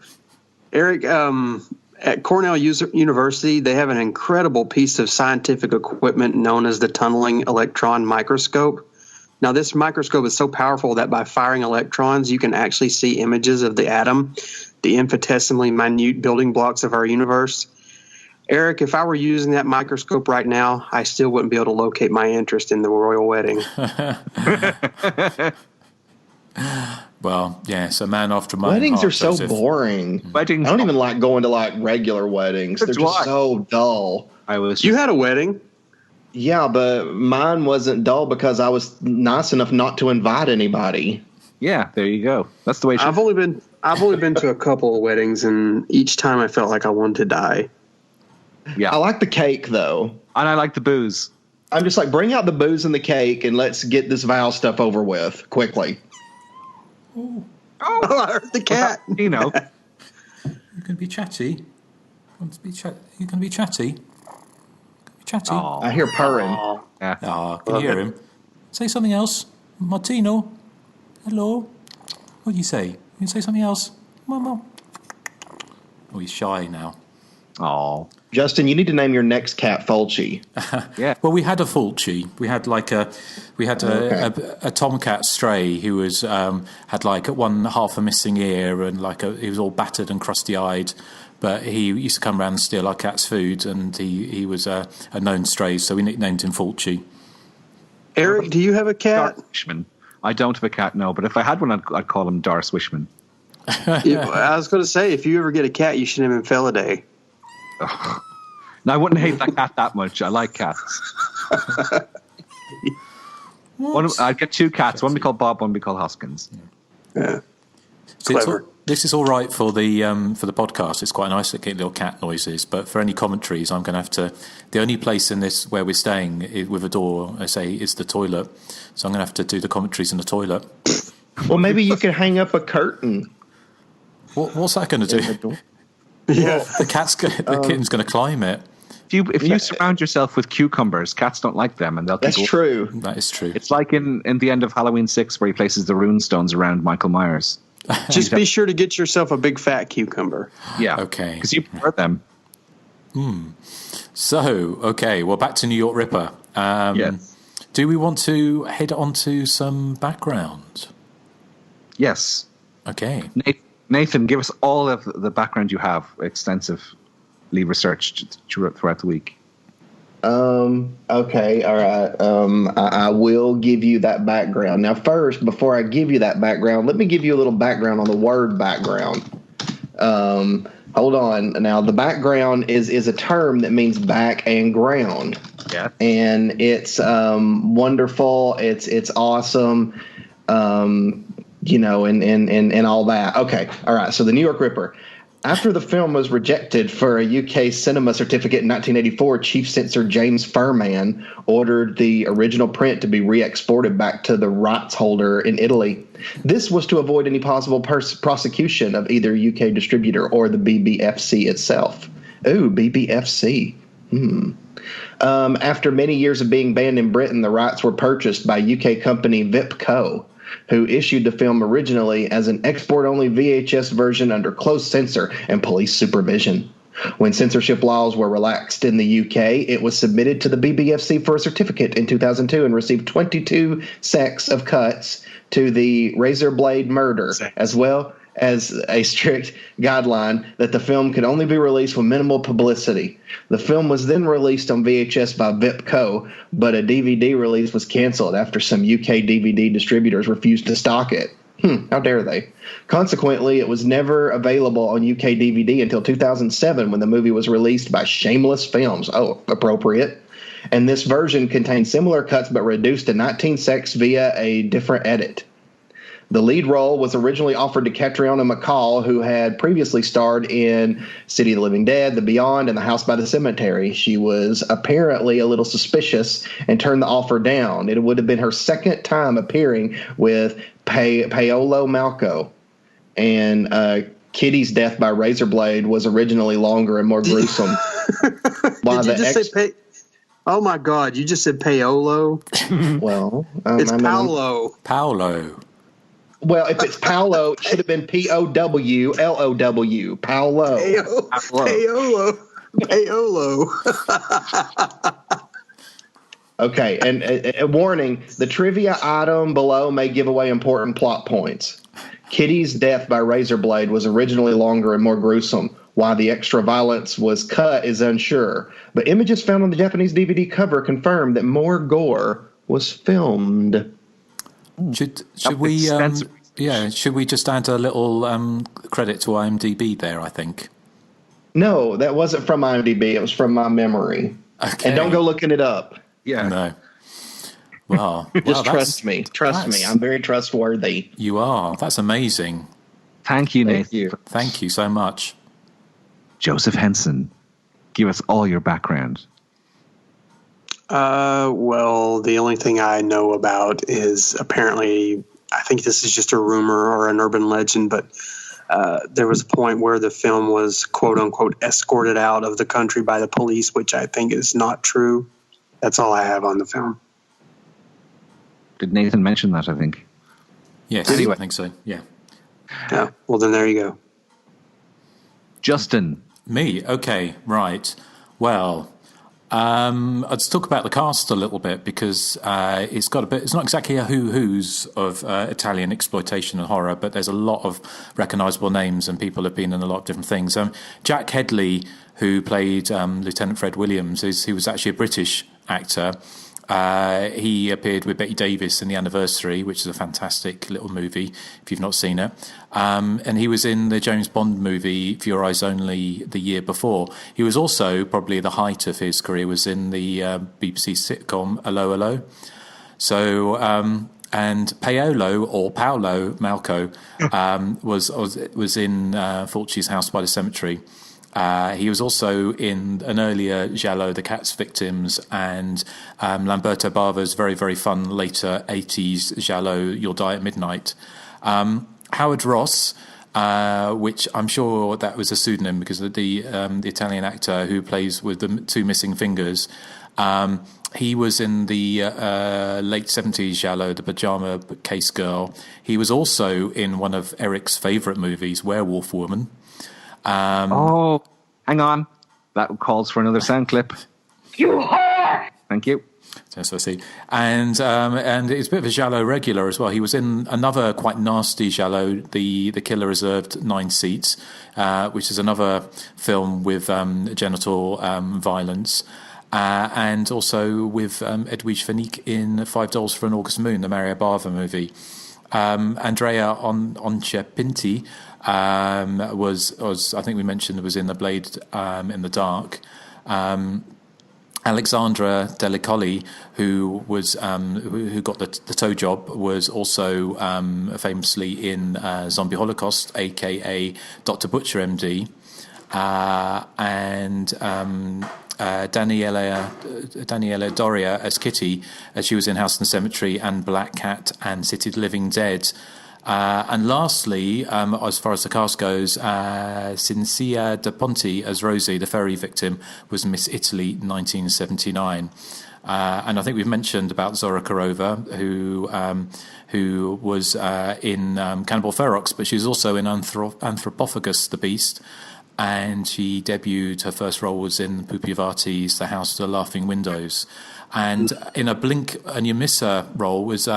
Eric, at Cornell University, they have an incredible piece of scientific equipment known as the tunneling electron microscope. Now, this microscope is so powerful that by firing electrons, you can actually see images of the atom, the infinitesimally minute building blocks of our universe. Eric, if I were using that microscope right now, I still wouldn't be able to locate my interest in the royal wedding. Well, yes, a man after my weddings heart, are so Joseph. boring. Weddings, I don't even like going to like regular weddings. They're just so dull. You had a wedding? Yeah, but mine wasn't dull because I was nice enough not to invite anybody. Yeah, there you go. That's the way. I've only been to a couple of weddings, and each time I felt like I wanted to die. Yeah, I like the cake though, and I like the booze. I'm just like, bring out the booze and the cake, and let's get this vow stuff over with quickly. Oh, I heard the cat. You know, you can be chatty. You can be chatty. Chatty. Aww. I hear purring. Yeah. Can you hear him? Say something else. Martino. Hello. What do you say? You can say something else. Mama. Oh, he's shy now. Oh, Justin, you need to name your next cat Fulci. Yeah. Well, we had a Fulci. We had a tomcat stray who was had like one half a missing ear and he was all battered and crusty eyed. But he used to come around and steal our cat's food, and he was a known stray, so we nicknamed him Fulci. Eric, do you have a cat? Wishman. I don't have a cat, no, but if I had one, I'd call him Darth Wishman. I was going to say, if you ever get a cat, you should name him Feladay. No, I wouldn't hate that cat that much. I like cats. I'd get two cats. One be called Bob, one be called Hoskins. Yeah. So this is all right for the podcast. It's quite nice to get little cat noises, but for any commentaries, I'm going to have to. The only place in this where we're staying with a door, I say, is the toilet. So I'm going to have to do the commentaries in the toilet. Well, maybe you could hang up a curtain. What's that going to do? Yeah, the kitten's going to climb it. If you surround yourself with cucumbers, cats don't like them, and they'll. That's true. That is true. It's like in the end of Halloween 6, where he places the rune stones around Michael Myers. Just be sure to get yourself a big fat cucumber. Yeah. Okay. Because you prefer them. So, okay, well, back to New York Ripper. Yes. Do we want to head on to some background? Yes. Okay. Nathan, give us all of the background you have, extensively researched throughout the week. Okay, all right. I will give you that background. Now, first, before I give you that background, let me give you a little background on the word background. Hold on. Now, the background is a term that means back and ground. Yeah. And it's wonderful. It's awesome. And all that. Okay. All right. So the New York Ripper. After the film was rejected for a UK cinema certificate in 1984, Chief Censor James Furman ordered the original print to be re-exported back to the rights holder in Italy. This was to avoid any possible prosecution of either UK distributor or the BBFC itself. Ooh, BBFC. After many years of being banned in Britain, the rights were purchased by UK company Vipco, who issued the film originally as an export-only VHS version under close censor and police supervision. When censorship laws were relaxed in the UK, it was submitted to the BBFC for a certificate in 2002 and received 22 secs of cuts to the razor blade murder, as well as a strict guideline that the film could only be released with minimal publicity. The film was then released on VHS by Vipco, but a DVD release was canceled after some UK DVD distributors refused to stock it. How dare they? Consequently, it was never available on UK DVD until 2007 when the movie was released by Shameless Films. Oh, appropriate. And this version contained similar cuts but reduced to 19 secs via a different edit. The lead role was originally offered to Catriona MacColl, who had previously starred in City of the Living Dead, The Beyond, and The House by the Cemetery. She was apparently a little suspicious and turned the offer down. It would have been her second time appearing with Paolo Malco. And Kitty's death by razor blade was originally longer and more gruesome. Oh my God! You just said Paolo. Well, it's Paolo. Paolo. Well, if it's Paolo, it should have been Powlow. Paolo. Paolo. Okay, and a warning, the trivia item below may give away important plot points. Kitty's death by razor blade was originally longer and more gruesome. Why the extra violence was cut is unsure, but images found on the Japanese DVD cover confirm that more gore was filmed. Should we should we just add a little credit to IMDb there, I think? No, that wasn't from IMDb. It was from my memory. Okay. And don't go looking it up. Yeah. No. Wow. Just trust me. Trust me. I'm very trustworthy. You are. That's amazing. Thank you, Nathan. Thank you so much. Joseph Henson, give us all your background. Well, the only thing I know about is apparently, I think this is just a rumor or an urban legend, but there was a point where the film was, quote unquote, escorted out of the country by the police, which I think is not true. That's all I have on the film. Did Nathan mention that, I think? Yes, anyway. I think so, yeah. Yeah, well, then there you go. Justin. Me? Okay, right. Well, let's talk about the cast a little bit because it's got a bit. It's not exactly a who's of Italian exploitation and horror, but there's a lot of recognisable names and people have been in a lot of different things. Jack Hedley, who played Lieutenant Fred Williams, he was actually a British actor. He appeared with Betty Davis in The Anniversary, which is a fantastic little movie if you've not seen it. And he was in the James Bond movie For Your Eyes Only the year before. He was also, probably the height of his career, was in the BBC sitcom Hello, Hello. So, and Paolo Malco was in Fulci's House by the Cemetery. He was also in an earlier giallo, The Cat's Victims, and Lamberto Bava's very, very fun later 80s giallo, You'll Die at Midnight. Howard Ross, which I'm sure that was a pseudonym because of the Italian actor who plays with the two missing fingers. He was in the late 70s giallo, The Pajama Case Girl. He was also in one of Eric's favourite movies, Werewolf Woman. Hang on. That calls for another sound clip. You whore! Thank you. Yes, I see. And it's a bit of a giallo regular as well. He was in another quite nasty giallo, The Killer Reserved 9 Seats, which is another film with genital violence. And also with Edwige Fenech in $5 for an August Moon, the Mario Bava movie. Andrea Onchepinti was I think we mentioned, was in The Blade in the Dark. Alexandra Delicoli, who got the toe job, was also famously in Zombie Holocaust, aka Dr. Butcher MD, and Daniela Doria as Kitty, as she was in House and Cemetery and Black Cat and City of the Living Dead. And lastly, as far as the cast goes, Cinzia De Ponte as Rosie, the ferry victim, was Miss Italy 1979. And I think we've mentioned about Zora Karova, who was in Cannibal Ferox, but she was also in Anthropophagus the Beast. and she debuted. Her first role was in Pupi Avati's The House with the Laughing Windows, and in a blink and you miss her role was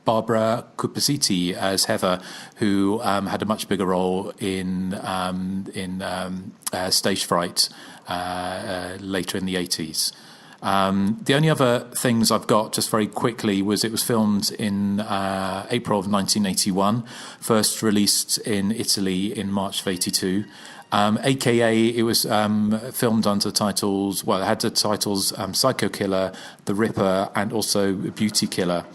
Barbara Cupaciti as Heather, who had a much bigger role in Stage Fright later in the 80s. The only other things I've got, just very quickly, was it was filmed in April of 1981, first released in Italy in March of 82. AKA, it was filmed under titles, well, it had the titles Psycho Killer, The Ripper, and also Beauty Killer.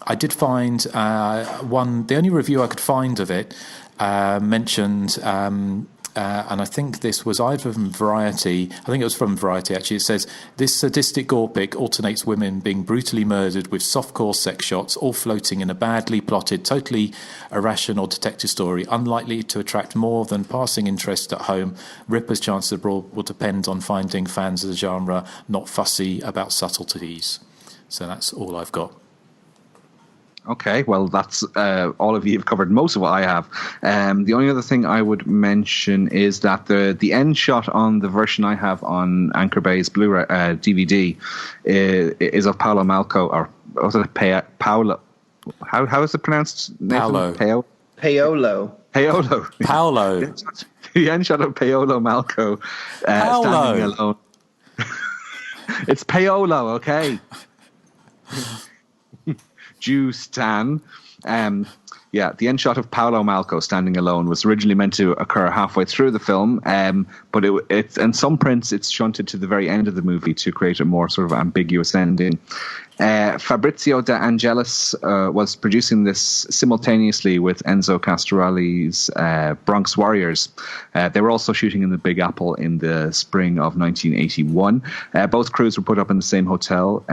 I did find the only review I could find of it mentioned, and I think this was either from Variety, I think it was from Variety actually, it says, this sadistic gore pic alternates women being brutally murdered with softcore sex shots, all floating in a badly plotted, totally irrational detective story, unlikely to attract more than passing interest at home. Ripper's chances abroad will depend on finding fans of the genre not fussy about subtleties. So that's all I've got. Okay, well, that's all of you have covered most of what I have. The only other thing I would mention is that the end shot on the version I have on Anchor Bay's Blu-ray DVD is of Paolo Malco, or was it Paolo? How is it pronounced? Paolo. Paolo. Paolo. The end shot of Paolo Malco standing alone. It's Paolo, okay. Stan. The end shot of Paolo Malco standing alone was originally meant to occur halfway through the film, but it's in some prints it's shunted to the very end of the movie to create a more sort of ambiguous ending. Fabrizio De Angelis was producing this simultaneously with Enzo Castellari's Bronx Warriors. They were also shooting in the Big Apple in the spring of 1981. Both crews were put up in the same hotel.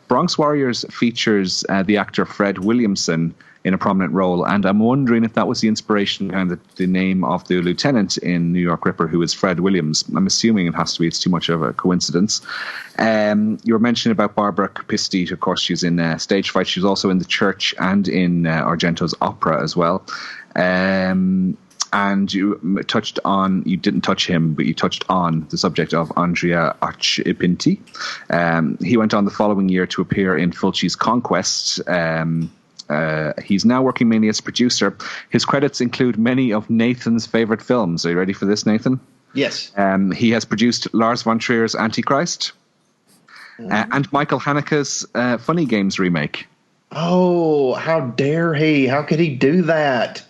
Bronx Warriors features the actor Fred Williamson in a prominent role, and I'm wondering if that was the inspiration behind the name of the lieutenant in New York Ripper, who is Fred Williams. I'm assuming it has to be. It's too much of a coincidence. You were mentioning about Barbara Cupaciti. Of course, she's in Stage Fright. She's also in The Church and in Argento's opera as well. And you touched on, you didn't touch him, but you touched on the subject of Andrea Archipinti. He went on the following year to appear in Fulci's Conquest. He's now working mainly as a producer. His credits include many of Nathan's favorite films. Are you ready for this, Nathan? Yes. He has produced Lars von Trier's Antichrist and Michael Haneke's Funny Games remake. Oh, how dare he? How could he do that?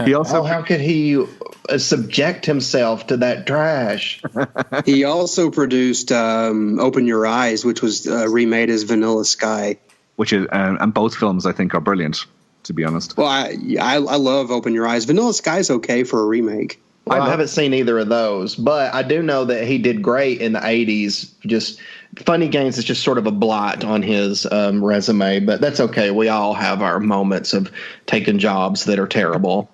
He also how could he subject himself to that trash? He also produced Open Your Eyes, which was remade as Vanilla Sky. Which is, and both films I think are brilliant, to be honest. Well, I love Open Your Eyes. Vanilla Sky's okay for a remake. I haven't seen either of those, but I do know that he did great in the 80s. Just Funny Games is just sort of a blot on his resume, but that's okay. We all have our moments of taking jobs that are terrible.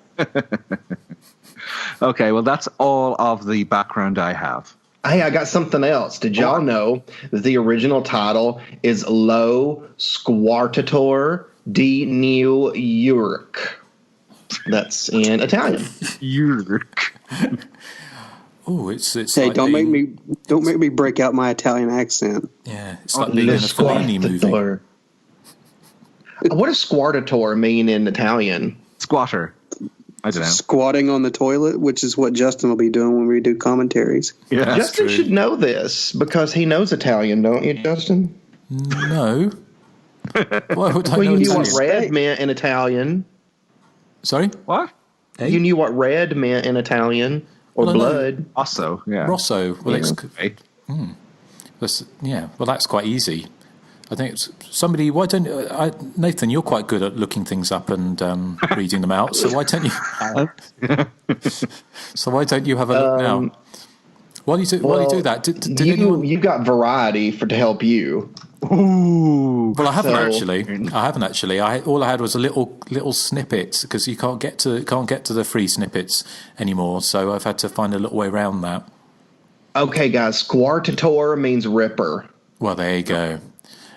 Okay, well, that's all of the background I have. Hey, I got something else. Did y'all know that the original title is Lo Squartatore di New York? That's in Italian. York. Oh, it's Hey, like don't make me break out my Italian accent. Yeah, it's like being in a Fellini movie. What does squartatore mean in Italian? Squatter. I don't know. Squatting on the toilet, which is what Justin will be doing when we do commentaries. Yeah, Justin should know this because he knows Italian, don't you, Justin? No. Why would I Well, know you knew Italian? what red meant in Italian. Sorry? What? Hey? You knew what red meant in Italian, or Well, I know. blood. Rosso, yeah. Rosso. Well, Yeah. well, that's quite easy. I think it's somebody. Why don't Nathan? You're quite good at looking things up and reading them out. So why don't you? So why don't you have a look now? While you do that, did anyone? You got Variety to help you. Ooh. Well, I haven't actually. All I had was a little snippet because you can't get to the free snippets anymore. So I've had to find a little way around that. Okay, guys. Squartatore means ripper. Well, there you go.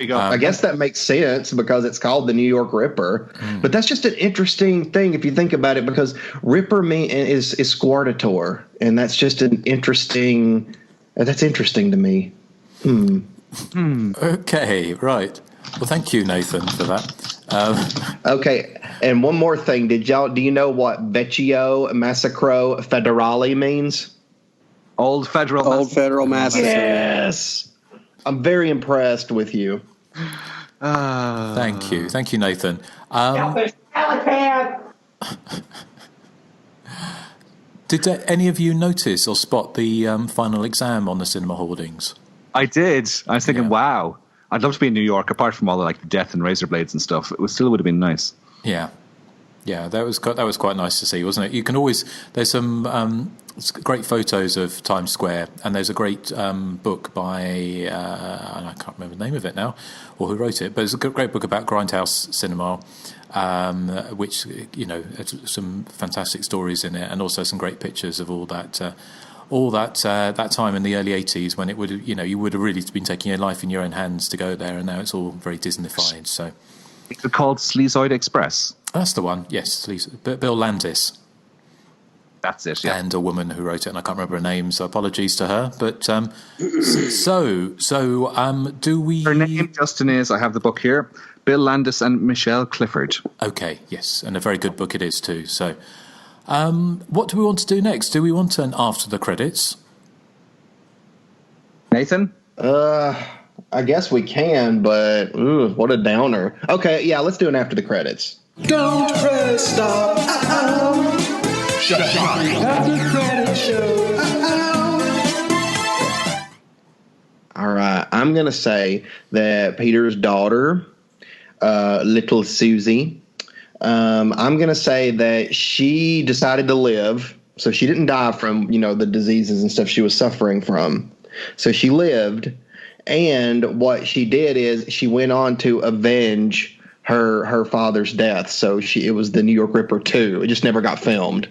I guess that makes sense because it's called the New York Ripper. But that's just an interesting thing if you think about it, because Ripper is squartator, and that's just an interesting. That's interesting to me. Okay, right. Well, thank you, Nathan, for that. Okay, and one more thing. Do you know what Vecchio Massacro Federale means? Old Federal Massacre. Yes. I'm very impressed with you. Thank you, Nathan. Did any of you notice or spot the final exam on the cinema hoardings? I did. I was thinking, wow, I'd love to be in New York. Apart from all the death and razor blades and stuff, it still would have been nice. Yeah, that was quite nice to see, wasn't it? You can always there's some great photos of Times Square, and there's a great book by and I can't remember the name of it now or who wrote it, but it's a great book about Grindhouse cinema, which has some fantastic stories in it, and also some great pictures of all that time in the early 80s when it would you would have really been taking your life in your own hands to go there, and now it's all very Disneyfied. So it's called Sleazoid Express. That's the one. Yes, Bill Landis. That's it. Yeah. And a woman who wrote it, and I can't remember her name, so apologies to her. But do we? Her name, Justin, is, I have the book here, Bill Landis and Michelle Clifford. Okay, yes, and a very good book it is too. So, what do we want to do next? Do we want an after the credits? Nathan? I guess we can, but what a downer. Okay, yeah, let's do an after the credits. Don't press stop. Shut after the credits show. All right, I'm going to say that Peter's daughter, little Susie, I'm going to say that she decided to live. So she didn't die from, the diseases and stuff she was suffering from. So she lived. And what she did is she went on to avenge her father's death. So it was the New York Ripper 2. It just never got filmed.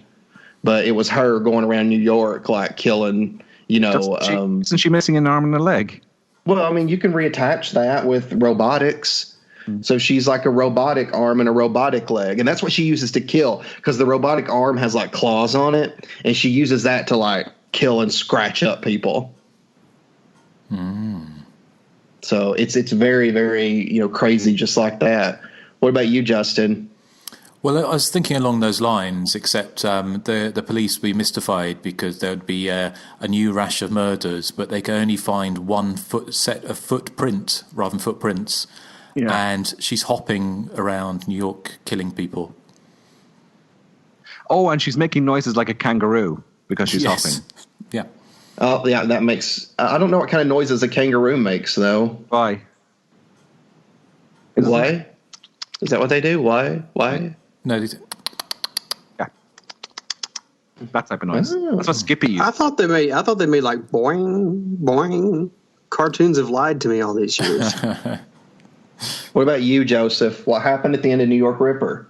But it was her going around New York, killing, Isn't she missing an arm and a leg? Well, I mean, you can reattach that with robotics. So she's like a robotic arm and a robotic leg. And that's what she uses to kill, because the robotic arm has claws on it. And she uses that to kill and scratch up people. So it's very, very, crazy just like that. What about you, Justin? Well, I was thinking along those lines, except the police would be mystified because there would be a new rash of murders, but they can only find one set of footprint rather than footprints. Yeah. And she's hopping around New York killing people. Oh, and she's making noises like a kangaroo because she's hopping. Yeah. Oh, yeah, that makes... I don't know what kind of noises a kangaroo makes, though. Why? Why? Is that what they do? Why? No, yeah. That type of noise. That's what Skippy used. I thought they made boing, boing. Cartoons have lied to me all these years. What about you, Joseph? What happened at the end of New York Ripper?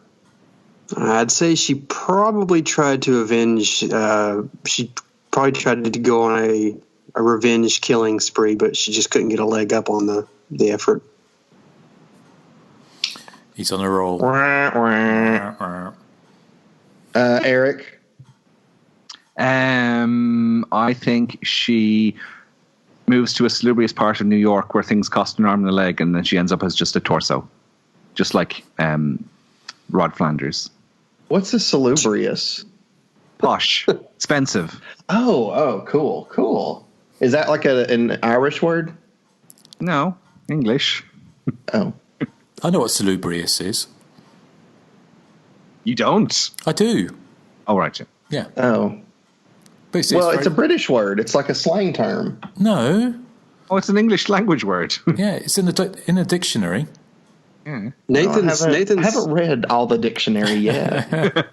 I'd say she probably tried to avenge. She probably tried to go on a revenge killing spree, but she just couldn't get a leg up on the effort. He's on a roll. Erik? I think she moves to a salubrious part of New York where things cost an arm and a leg, and then she ends up as just a torso. Just like Rod Flanders. What's a salubrious? Posh. Expensive. Oh, cool. Is that like an Irish word? No, English. Oh. I know what salubrious is. You don't? I do. Oh, right. Yeah. Oh. But it's a British word. It's like a slang term. No. Oh, it's an English language word. Yeah, it's in a dictionary. Yeah. I haven't read all the dictionary yet.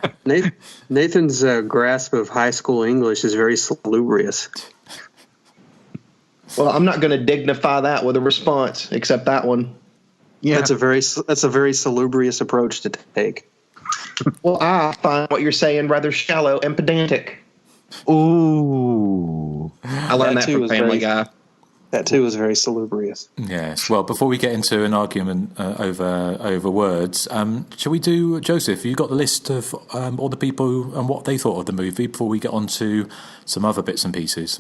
Nathan's grasp of high school English is very salubrious. Well, I'm not going to dignify that with a response, except that one. Yeah, that's a very salubrious approach to take. Well, I find what you're saying rather shallow and pedantic. Ooh, I learned that from Family Guy. That too was very salubrious. Yes. Well, before we get into an argument over words, shall we do, Joseph, you got the list of all the people and what they thought of the movie before we get on to some other bits and pieces?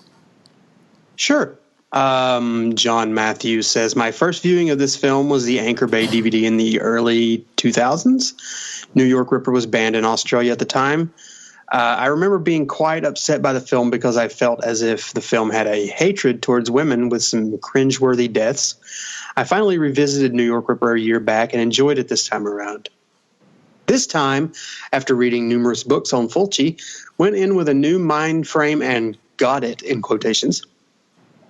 Sure. John Matthews says, my first viewing of this film was the Anchor Bay DVD in the early 2000s. New York Ripper was banned in Australia at the time. I remember being quite upset by the film because I felt as if the film had a hatred towards women with some cringeworthy deaths. I finally revisited New York Ripper a year back and enjoyed it this time around. This time, after reading numerous books on Fulci, went in with a new mind frame and got it, in quotations.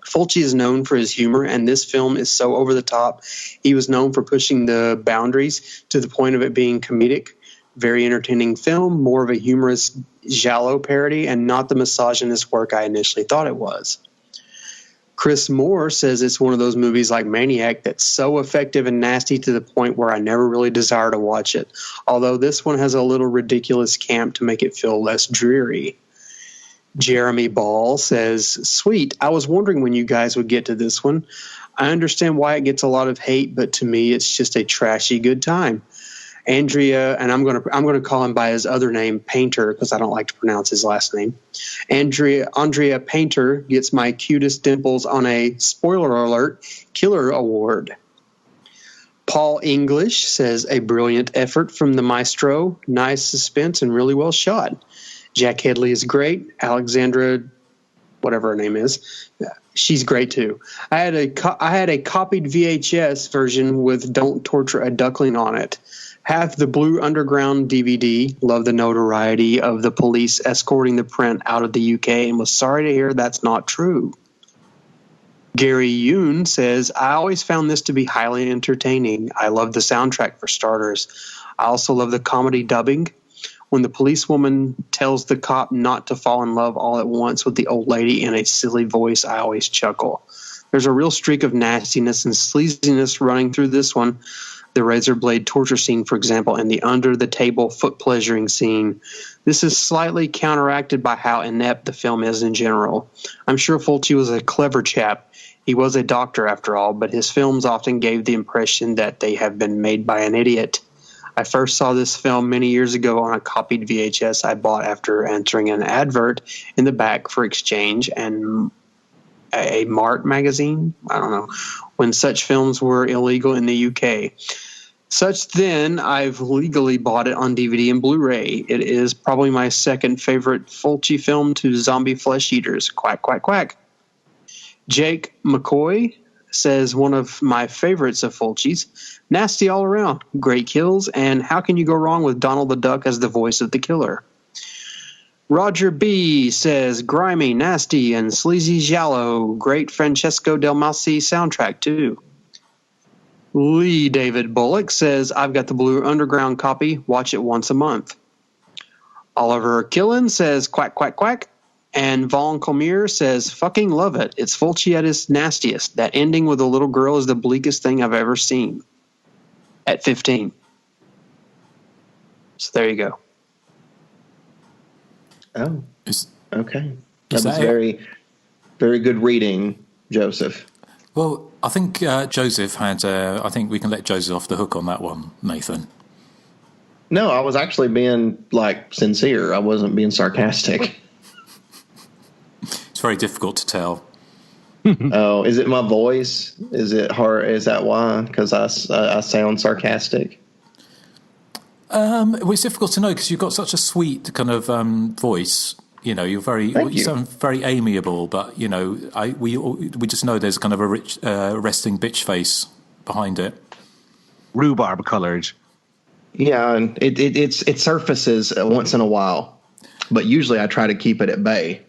Fulci is known for his humor, and this film is so over the top. He was known for pushing the boundaries to the point of it being comedic. Very entertaining film, more of a humorous giallo parody, and not the misogynist work I initially thought it was. Chris Moore says it's one of those movies like Maniac that's so effective and nasty to the point where I never really desire to watch it, although this one has a little ridiculous camp to make it feel less dreary. Jeremy Ball says, sweet, I was wondering when you guys would get to this one. I understand why it gets a lot of hate, but to me it's just a trashy good time. Andrea, and I'm gonna call him by his other name, Painter, because I don't like to pronounce his last name. Andrea Painter gets my cutest dimples on a, spoiler alert, Killer Award. Paul English says, a brilliant effort from the maestro, nice suspense and really well shot. Jack Hedley is great. Alexandra, whatever her name is, she's great too. I had a copied VHS version with Don't Torture a Duckling on it. Have the Blue Underground DVD. Love the notoriety of the police escorting the print out of the UK and was sorry to hear that's not true. Gary Yoon says, I always found this to be highly entertaining. I love the soundtrack for starters. I also love the comedy dubbing. When the policewoman tells the cop not to fall in love all at once with the old lady in a silly voice, I always chuckle. There's a real streak of nastiness and sleaziness running through this one. The razor blade torture scene, for example, and the under-the-table foot pleasuring scene. This is slightly counteracted by how inept the film is in general. I'm sure Fulci was a clever chap. He was a doctor, after all, but his films often gave the impression that they have been made by an idiot. I first saw this film many years ago on a copied VHS I bought after entering an advert in the back for exchange and a Mart magazine, I don't know, when such films were illegal in the UK. Such then, I've legally bought it on DVD and Blu-ray. It is probably my second favorite Fulci film to Zombie Flesh Eaters. Quack, quack, quack. Jake McCoy says one of my favorites of Fulci's. Nasty all around. Great kills, and how can you go wrong with Donald the Duck as the voice of the killer? Roger B. says, grimy, nasty, and sleazy giallo. Great Francesco Del Masi soundtrack, too. Lee David Bullock says, I've got the Blue Underground copy. Watch it once a month. Oliver Killen says, quack, quack, quack. And Vaughn Colmier says, fucking love it. It's Fulci at his nastiest. That ending with the little girl is the bleakest thing I've ever seen. At 15. So there you go. Oh, okay. That was very, very good reading, Joseph. Well, I think Joseph had. I think we can let Joseph off the hook on that one, Nathan. No, I was actually being sincere. I wasn't being sarcastic. It's very difficult to tell. Oh, is it my voice? Is it hard? Is that why? Because I sound sarcastic. Well, it's difficult to know because you've got such a sweet kind of voice. You know, you sound very amiable, but you know, we just know there's kind of a rich resting bitch face behind it. Rhubarb coloured. Yeah, and it surfaces once in a while, but usually I try to keep it at bay.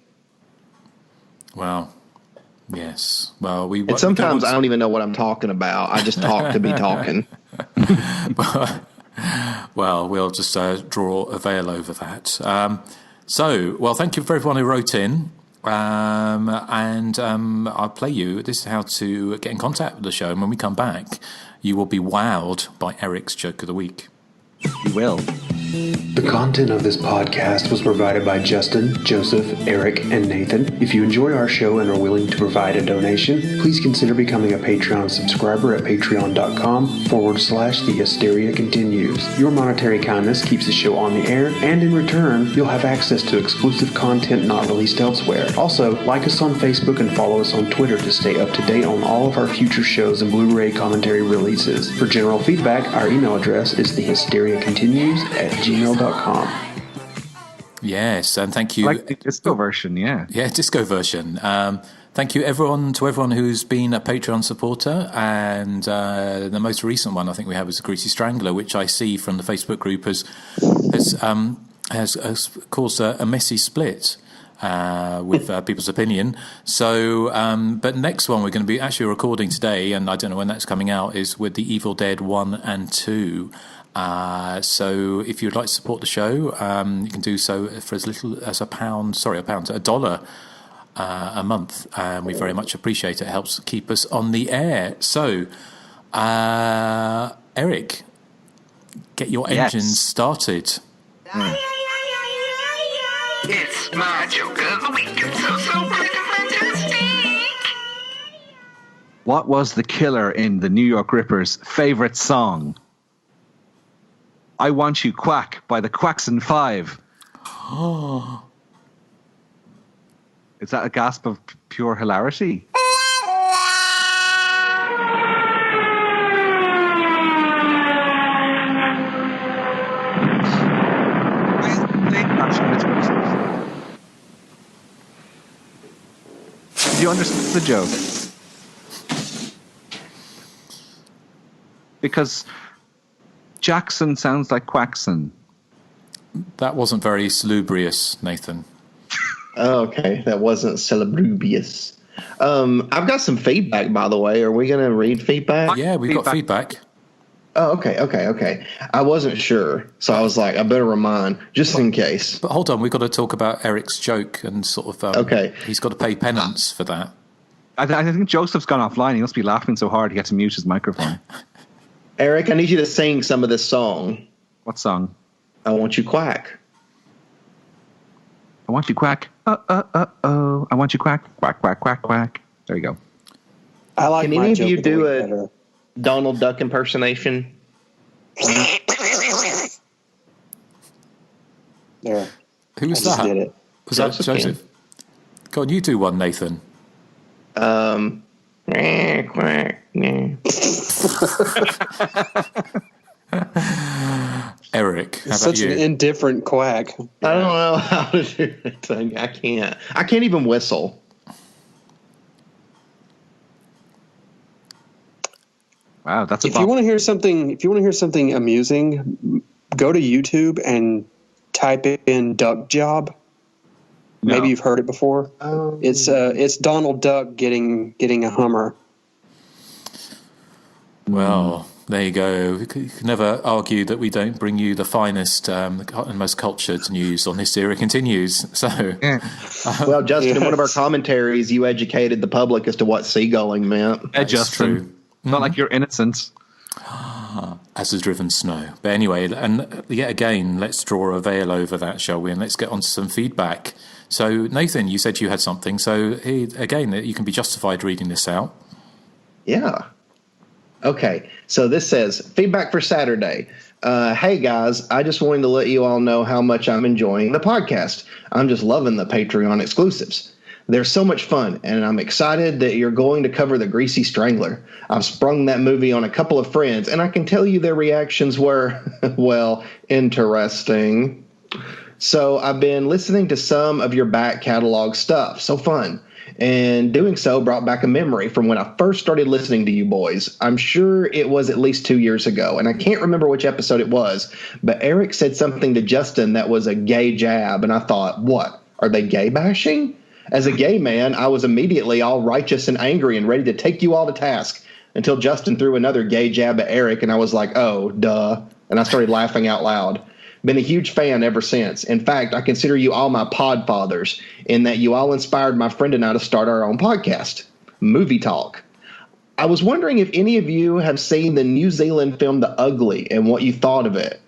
Well, yes. Well, and sometimes I don't even know what I'm talking about. I just talk to be talking. Well, we'll just draw a veil over that. Well, thank you for everyone who wrote in. And I'll play you. This is how to get in contact with the show. And when we come back, you will be wowed by Erik's Joke of the Week. You will. The content of this podcast was provided by Justin, Joseph, Eric, and Nathan. If you enjoy our show and are willing to provide a donation, please consider becoming a Patreon subscriber at patreon.com/The Hysteria Continues. Your monetary kindness keeps the show on the air, and in return, you'll have access to exclusive content not released elsewhere. Also, like us on Facebook and follow us on Twitter to stay up to date on all of our future shows and Blu-ray commentary releases. For general feedback, our email address is thehysteriacontinues@gmail.com. Yes, and thank you. Like the disco version, yeah. Yeah, disco version. Thank you to everyone who's been a Patreon supporter, and the most recent one I think we have is the Greasy Strangler, which I see from the Facebook group has caused a messy split with people's opinion. So, but next one we're going to be actually recording today, and I don't know when that's coming out, is with the Evil Dead 1 and 2. So if you'd like to support the show, you can do so for as little as $1 a month, and we very much appreciate it. It helps keep us on the air. So, Erik, get your engines started. It's my joke of the week. It's so great and fantastic. What was the killer in the New York Ripper's favorite song? I Want You Quack by the Quacksin' Five. Oh. Is that a gasp of pure hilarity? Do you understand the joke? Because Jackson sounds like Quackson. That wasn't very salubrious, Nathan. Oh, okay, that wasn't salubrious. I've got some feedback, by the way. Are we going to read feedback? Yeah, we've got feedback. Oh, okay. I wasn't sure, so I was like, I better remind, just in case. But hold on, we've got to talk about Eric's joke and sort of... okay. He's got to pay penance for that. I think Joseph's gone offline. He must be laughing so hard he had to mute his microphone. Erik, I need you to sing some of this song. What song? I Want You Quack. I want you quack. Oh. I want you quack. Quack, quack, quack, quack. There you go. I like. Can any of you do a Donald Duck impersonation? There. Who was that? Did it. Was that Joseph? Go on, you do one, Nathan. Quack. Erik, how about Such you? an indifferent quack. I don't know how to do it. I can't even whistle. Wow, that's if you want to hear something amusing, go to YouTube and type in duck job. No. Maybe you've heard it before. It's Donald Duck getting a Hummer. Well, there you go. You can never argue that we don't bring you the finest and most cultured news on Hysteria Continues. So, well, Justin, in one of our commentaries, you educated the public as to what seagulling meant. That's Justin. True. Not like you're innocent. As has driven snow. But anyway, and yet again, let's draw a veil over that, shall we? And let's get on to some feedback. So, Nathan, you said you had something. So, again, you can be justified reading this out. Yeah. Okay, so this says, feedback for Saturday. Hey, guys, I just wanted to let you all know how much I'm enjoying the podcast. I'm just loving the Patreon exclusives. They're so much fun, and I'm excited that you're going to cover The Greasy Strangler. I've sprung that movie on a couple of friends, and I can tell you their reactions were, well, interesting. So I've been listening to some of your back catalog stuff. So fun. And doing so brought back a memory from when I first started listening to you boys. I'm sure it was at least 2 years ago, and I can't remember which episode it was, but Erik said something to Justin that was a gay jab, and I thought, what, are they gay bashing? As a gay man, I was immediately all righteous and angry and ready to take you all to task until Justin threw another gay jab at Erik, and I was like, oh, duh, and I started laughing out loud. Been a huge fan ever since. In fact, I consider you all my pod fathers in that you all inspired my friend and I to start our own podcast, Movie Talk. I was wondering if any of you have seen the New Zealand film The Ugly and what you thought of it.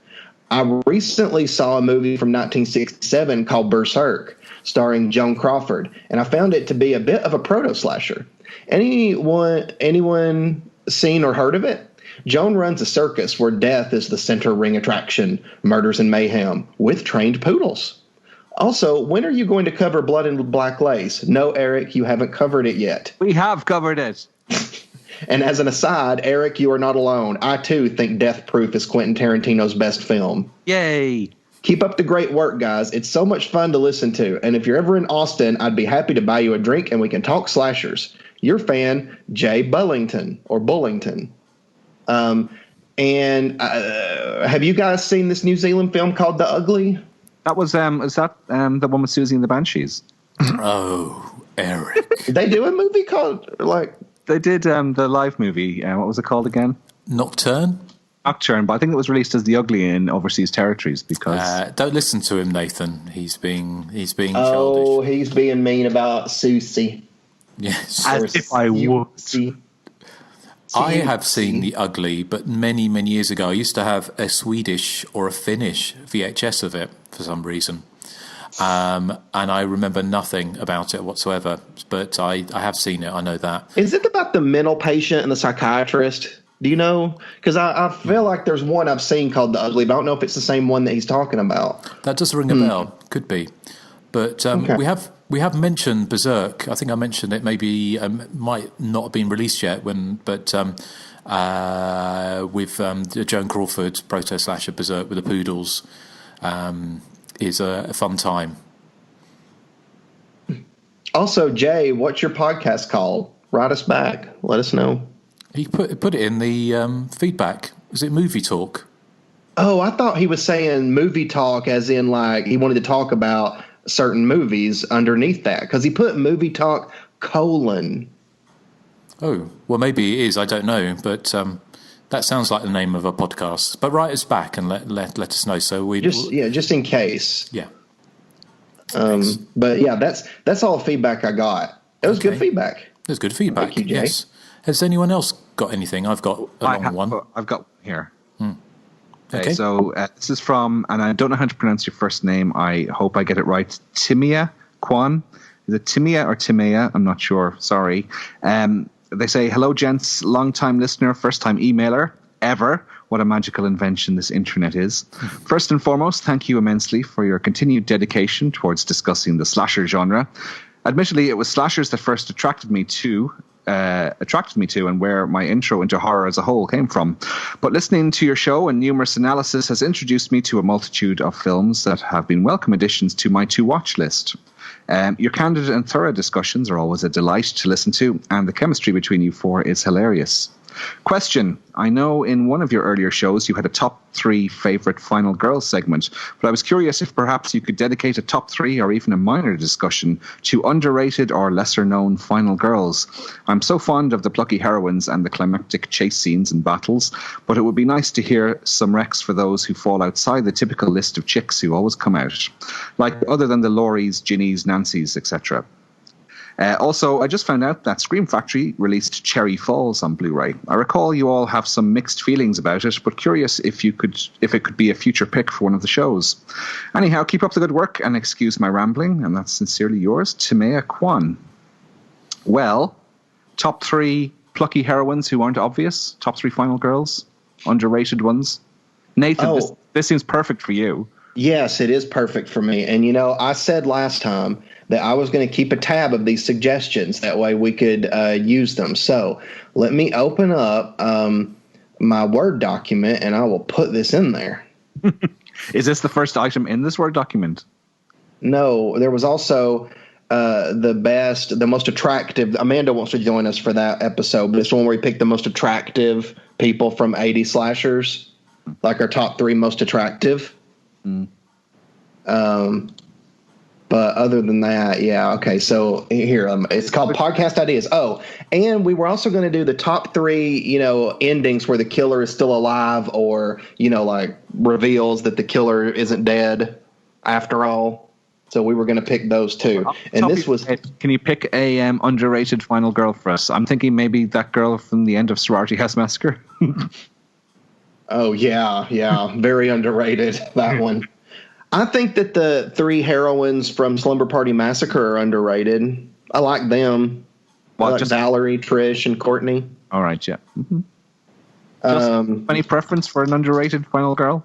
I recently saw a movie from 1967 called Berserk, starring Joan Crawford, and I found it to be a bit of a proto-slasher. Anyone seen or heard of it? Joan runs a circus where death is the center ring attraction, murders and mayhem, with trained poodles. Also, when are you going to cover Blood and Black Lace? No, Eric, you haven't covered it yet. We have covered it. And as an aside, Eric, you are not alone. I, too, think Death Proof is Quentin Tarantino's best film. Yay. Keep up the great work, guys. It's so much fun to listen to. And if you're ever in Austin, I'd be happy to buy you a drink and we can talk slashers. Your fan, Jay Bullington, or Bullington. Have you guys seen this New Zealand film called The Ugly? That was is that the one with Susie and the Banshees? Oh, Eric. Did they do a movie called They did the live movie. What was it called again? Nocturne, but I think it was released as The Ugly in overseas territories because don't listen to him, Nathan. He's being childish. Oh, he's being mean about Susie. Yes, as if I would. I have seen The Ugly, but many, many years ago. I used to have a Swedish or a Finnish VHS of it for some reason. And I remember nothing about it whatsoever. But I have seen it. I know that. Is it about the mental patient and the psychiatrist? Do you know? Because I feel like there's one I've seen called The Ugly, but I don't know if it's the same one that he's talking about. That does ring a bell. Could be. But Okay. we have mentioned Berserk. I think I mentioned it. Maybe might not have been released yet. With Joan Crawford proto slasher Berserk with the poodles is a fun time. Also, Jay, what's your podcast called? Write us back. Let us know. He put it in the feedback. Was it Movie Talk? Oh, I thought he was saying movie talk as in like he wanted to talk about certain movies underneath that because he put movie talk : Oh, well, maybe it is. I don't know, but that sounds like the name of a podcast. But write us back and let us know. So we just in case. Yeah. But yeah, that's all the feedback I got. It was good feedback. It was good feedback. Thank you, Jay. Yes. Has anyone else got anything? I've got a long one. I've got one here. Okay. So this is from, and I don't know how to pronounce your first name. I hope I get it right. Timia Kwan. Is it Timia or Timea? I'm not sure. Sorry. They say, hello, gents. Long-time listener, first-time emailer, ever. What a magical invention this internet is. First and foremost, thank you immensely for your continued dedication towards discussing the slasher genre. Admittedly, it was slashers that first attracted me to and where my intro into horror as a whole came from. But listening to your show and numerous analysis has introduced me to a multitude of films that have been welcome additions to my to-watch list. Your candid and thorough discussions are always a delight to listen to, and the chemistry between you four is hilarious. Question. I know in one of your earlier shows you had a top 3 favorite final girls segment, but I was curious if perhaps you could dedicate a top 3 or even a minor discussion to underrated or lesser known final girls. I'm so fond of the plucky heroines and the climactic chase scenes and battles, but it would be nice to hear some recs for those who fall outside the typical list of chicks who always come out, like other than the Lauries, Ginnies, Nancys, etc. Also, I just found out that Scream Factory released Cherry Falls on Blu-ray. I recall you all have some mixed feelings about it, but curious if it could be a future pick for one of the shows. Anyhow, keep up the good work and excuse my rambling, and that's sincerely yours, Timea Kwan. Well, top 3 plucky heroines who aren't obvious, top 3 final girls, underrated ones. Nathan, this seems perfect for you. Yes, it is perfect for me. And, I said last time that I was going to keep a tab of these suggestions. That way we could use them. So let me open up my Word document, and I will put this in there. Is this the first item in this Word document? No, there was also the most attractive. Amanda wants to join us for that episode, but it's one where we picked the most attractive people from 80 slashers, like our top 3 most attractive. But other than that, yeah, okay. So here, it's called Podcast Ideas. Oh, and we were also going to do the top 3, endings where the killer is still alive, or like reveals that the killer isn't dead after all. So we were going to pick those too. And this was. Can you pick a underrated final girl for us? I'm thinking maybe that girl from the end of Sorority House Massacre. Oh, yeah. Very underrated, that one. I think that the 3 heroines from Slumber Party Massacre are underrated. I like them. I like Valerie, Trish, and Courtney. All right, yeah. Mm-hmm. Any preference for an underrated final girl?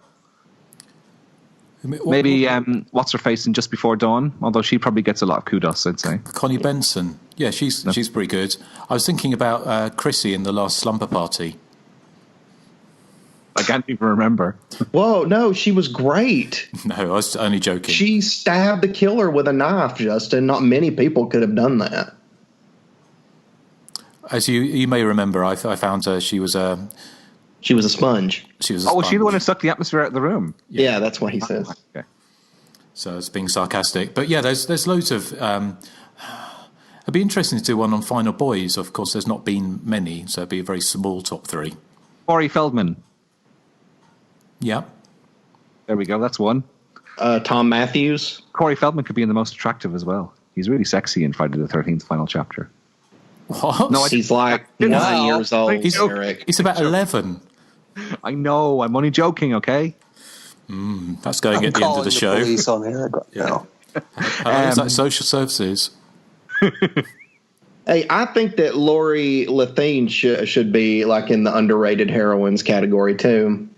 Maybe what's her face in Just Before Dawn, although she probably gets a lot of kudos, I'd say. Connie Benson. Yeah, she's pretty good. I was thinking about Chrissy in the last Slumber Party. I can't even remember. Whoa, no, she was great. No, I was only joking. She stabbed the killer with a knife, Justin. Not many people could have done that. As you may remember, I found her. She was a sponge. She was a sponge. Was she the one who sucked the atmosphere out of the room? Yeah, that's what he says. Okay. So it's being sarcastic. But yeah, there's loads of... it'd be interesting to do one on Final Boys. Of course, there's not been many, so it'd be a very small top 3. Corey Feldman. Yeah. There we go, that's one. Tom Matthews. Corey Feldman could be in The Most Attractive as well. He's really sexy in Friday the 13th final chapter. What? No, he's like 9 years old, Eric. He's about 11. I know, I'm only joking, okay? That's going at the end of the show. Police on Eric right now. Is that social services? Hey, I think that Lori Lethine should be like in the underrated heroines category too.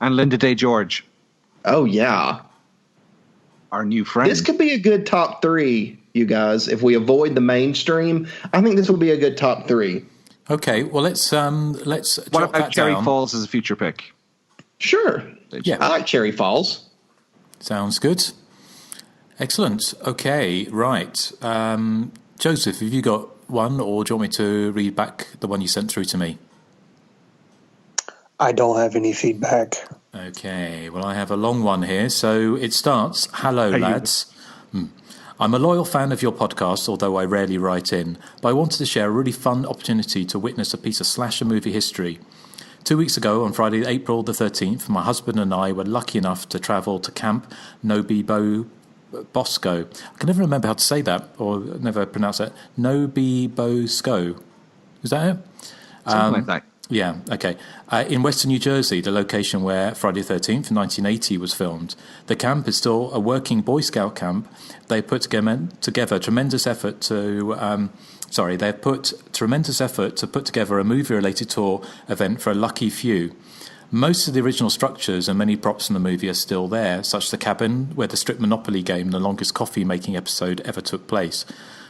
And Linda Day George. Oh, yeah. Our new friend. This could be a good top 3, you guys. If we avoid the mainstream, I think this would be a good top 3. Okay, well, let's what about Cherry Falls as a future pick? Sure. Yeah. I like Cherry Falls. Sounds good. Excellent. Okay, right. Joseph, have you got one, or do you want me to read back the one you sent through to me? I don't have any feedback. Okay, well, I have a long one here. So it starts, hello, lads. I'm a loyal fan of your podcast, although I rarely write in, but I wanted to share a really fun opportunity to witness a piece of slasher movie history. 2 weeks ago, on Friday, April the 13th, my husband and I were lucky enough to travel to Camp Nobibo Bosco. I can never remember how to say that, or never pronounce it. Nobibo. Is that it? Something like that. Yeah, okay. In western New Jersey, the location where Friday the 13th, 1980 was filmed. The camp is still a working Boy Scout camp. They put together tremendous effort to... they've put tremendous effort to put together a movie-related tour event for a lucky few. Most of the original structures and many props in the movie are still there, such as the cabin where the strip Monopoly game and the longest coffee-making episode ever took place.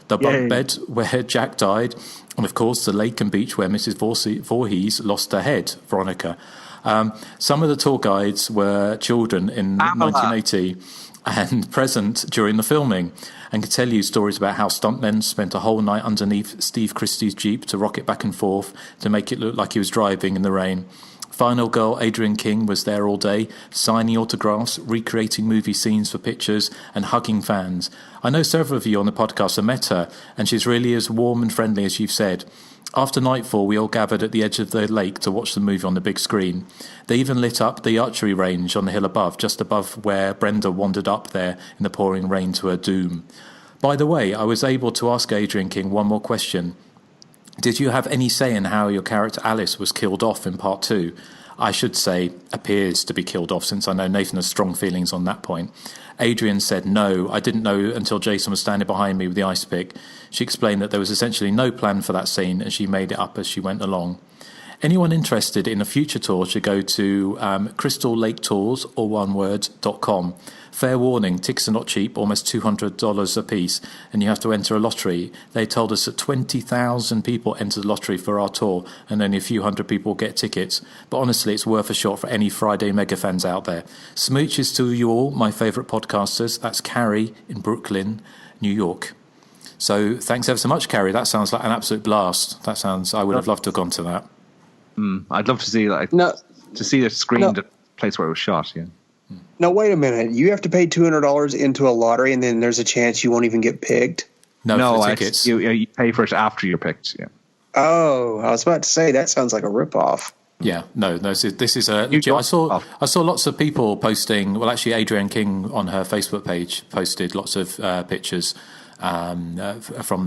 The bunk bed where Jack died, and of course the lake and beach where Mrs. Voorhees lost her head, Veronica. Some of the tour guides were children in 1980 and present during the filming, and could tell you stories about how stuntmen spent a whole night underneath Steve Christie's Jeep to rock it back and forth to make it look like he was driving in the rain. Final girl Adrienne King was there all day, signing autographs, recreating movie scenes for pictures, and hugging fans. I know several of you on the podcast have met her, and she's really as warm and friendly as you've said. After nightfall, we all gathered at the edge of the lake to watch the movie on the big screen. They even lit up the archery range on the hill above, just above where Brenda wandered up there in the pouring rain to her doom. By the way, I was able to ask Adrienne King one more question. Did you have any say in how your character Alice was killed off in part 2? I should say, appears to be killed off, since I know Nathan has strong feelings on that point. Adrienne said no, I didn't know until Jason was standing behind me with the ice pick. She explained that there was essentially no plan for that scene, and she made it up as she went along. Anyone interested in a future tour should go to crystallaketours, or oneword.com. Fair warning, tickets are not cheap, almost $200 a piece, and you have to enter a lottery. They told us that 20,000 people entered the lottery for our tour, and only a few hundred people get tickets. But honestly, it's worth a shot for any Friday mega fans out there. Smooches to you all, my favourite podcasters. That's Carrie in Brooklyn, New York. So thanks ever so much, Carrie. That sounds like an absolute blast. I would have loved to have gone to that. I'd love to see to see a screened place where it was shot. Yeah. Now wait a minute. You have to pay $200 into a lottery, and then there's a chance you won't even get picked. No, for tickets. You pay for it after you're picked. Yeah. Oh, I was about to say that sounds like a ripoff. Yeah, no. This is a. I saw lots of people posting. Well, actually, Adrienne King on her Facebook page posted lots of pictures from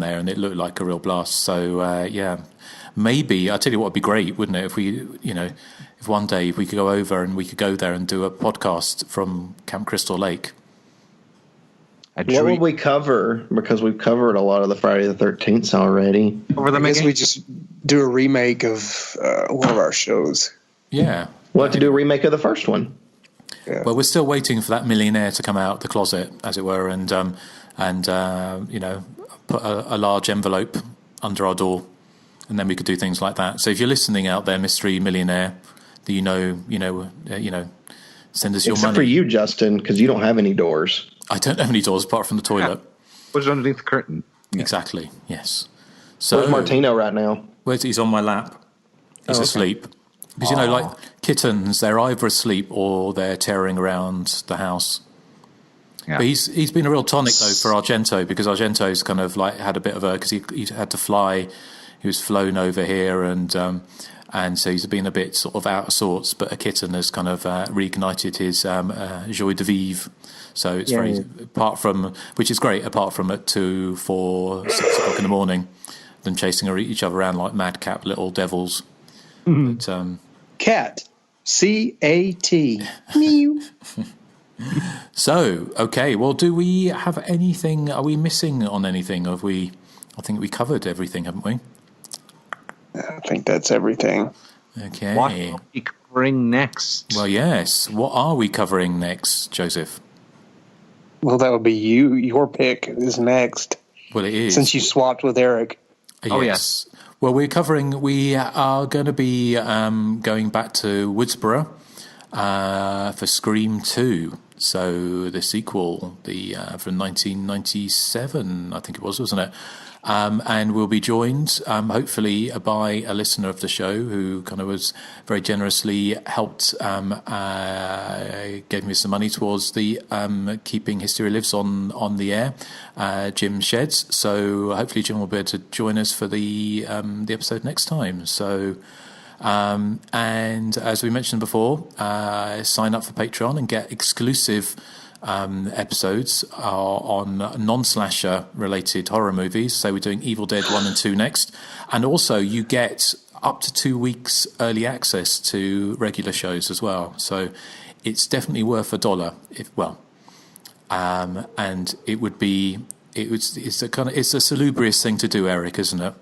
there, and it looked like a real blast. So yeah. maybe, I tell you what would be great, wouldn't it? If we, if one day we could go over and we could go there and do a podcast from Camp Crystal Lake. What would we cover? Because we've covered a lot of the Friday the 13th already. I guess we just do a remake of one of our shows. Yeah. We'll have to do a remake of the first one. Yeah. Well, we're still waiting for that millionaire to come out the closet, as it were, and put a large envelope under our door, and then we could do things like that. So if you're listening out there, mystery millionaire, that send us your money. Except for you, Justin, because you don't have any doors. I don't have any doors apart from the toilet. Put it underneath the curtain. Yeah. Exactly. Yes. So where's Martino right now? He's on my lap. He's asleep. Because like kittens, they're either asleep or they're tearing around the house. Yeah. But he's been a real tonic though for Argento, because Argento's kind of like had a bit of because he had to fly. He was flown over here, and so he's been a bit sort of out of sorts. But a kitten has kind of reignited his joie de vivre. So it's apart from, which is great, apart from at 2, 4, 6 o'clock in the morning, them chasing each other around like madcap little devils. Mm-hmm. But, cat, C-A-T. Mew. So, okay, well, do we have anything? Are we missing on anything? I think we covered everything, haven't we? I think that's everything. Okay. What are we covering next? Well, yes. What are we covering next, Joseph? Well, that would be you. Your pick is next. Well, it is. Since you swapped with Erik. Yes. Oh, yes. Well, we are going to be going back to Woodsboro for Scream 2. So the sequel, from 1997, I think it was, wasn't it? And we'll be joined, hopefully, by a listener of the show who kind of was very generously helped, gave me some money towards the keeping Hysteria Lives on the air, Jim Sheds. So hopefully Jim will be able to join us for the episode next time. So, and as we mentioned before, sign up for Patreon and get exclusive episodes on non-slasher related horror movies. So we're doing Evil Dead 1 and 2 next, and also you get up to 2 weeks early access to regular shows as well. So it's definitely worth $1. And it's a salubrious thing to do, Erik, isn't it?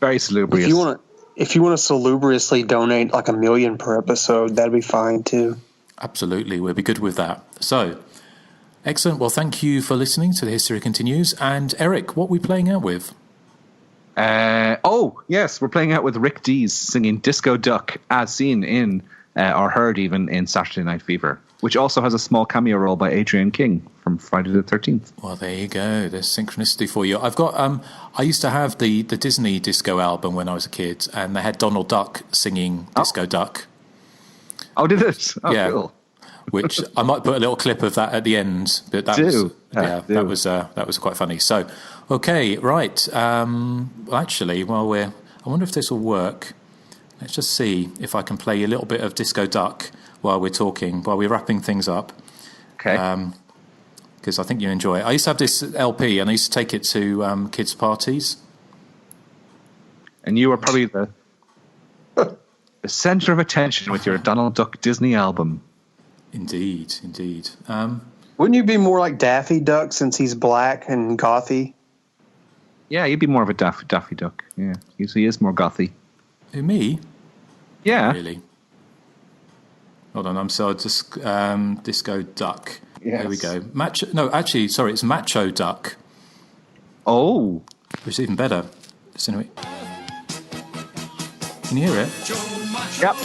Very salubrious. If you want to salubriously donate like $1 million per episode, that'd be fine too. Absolutely, we'll be good with that. So. Excellent. Well, thank you for listening to The Hysteria Continues. And Erik, what are we playing out with? Yes, we're playing out with Rick Dees singing Disco Duck, as seen in, or heard even, in Saturday Night Fever, which also has a small cameo role by Adrian King from Friday the 13th. Well, there you go. There's synchronicity for you. I've got, I used to have the Disney disco album when I was a kid, and they had Donald Duck singing Disco Duck. Oh, did it? Oh, yeah. Cool. Which I might put a little clip of that at the end, but that was quite funny. So, okay, right. I wonder if this will work. Let's just see if I can play a little bit of Disco Duck while we're wrapping things up. Okay. Because I think you enjoy it. I used to have this LP, and I used to take it to kids' parties. And you were probably the center of attention with your Donald Duck Disney album. Indeed. Wouldn't you be more like Daffy Duck since he's black and gothy? Yeah, you'd be more of a Daffy Duck. Yeah, he is more gothy. Who, me? Yeah. Really? Hold on, I'm sorry. Just Disco Duck. Yes. There we go. It's Macho Duck. Oh. Which is even better. Listen to it. Can you hear it? Yep.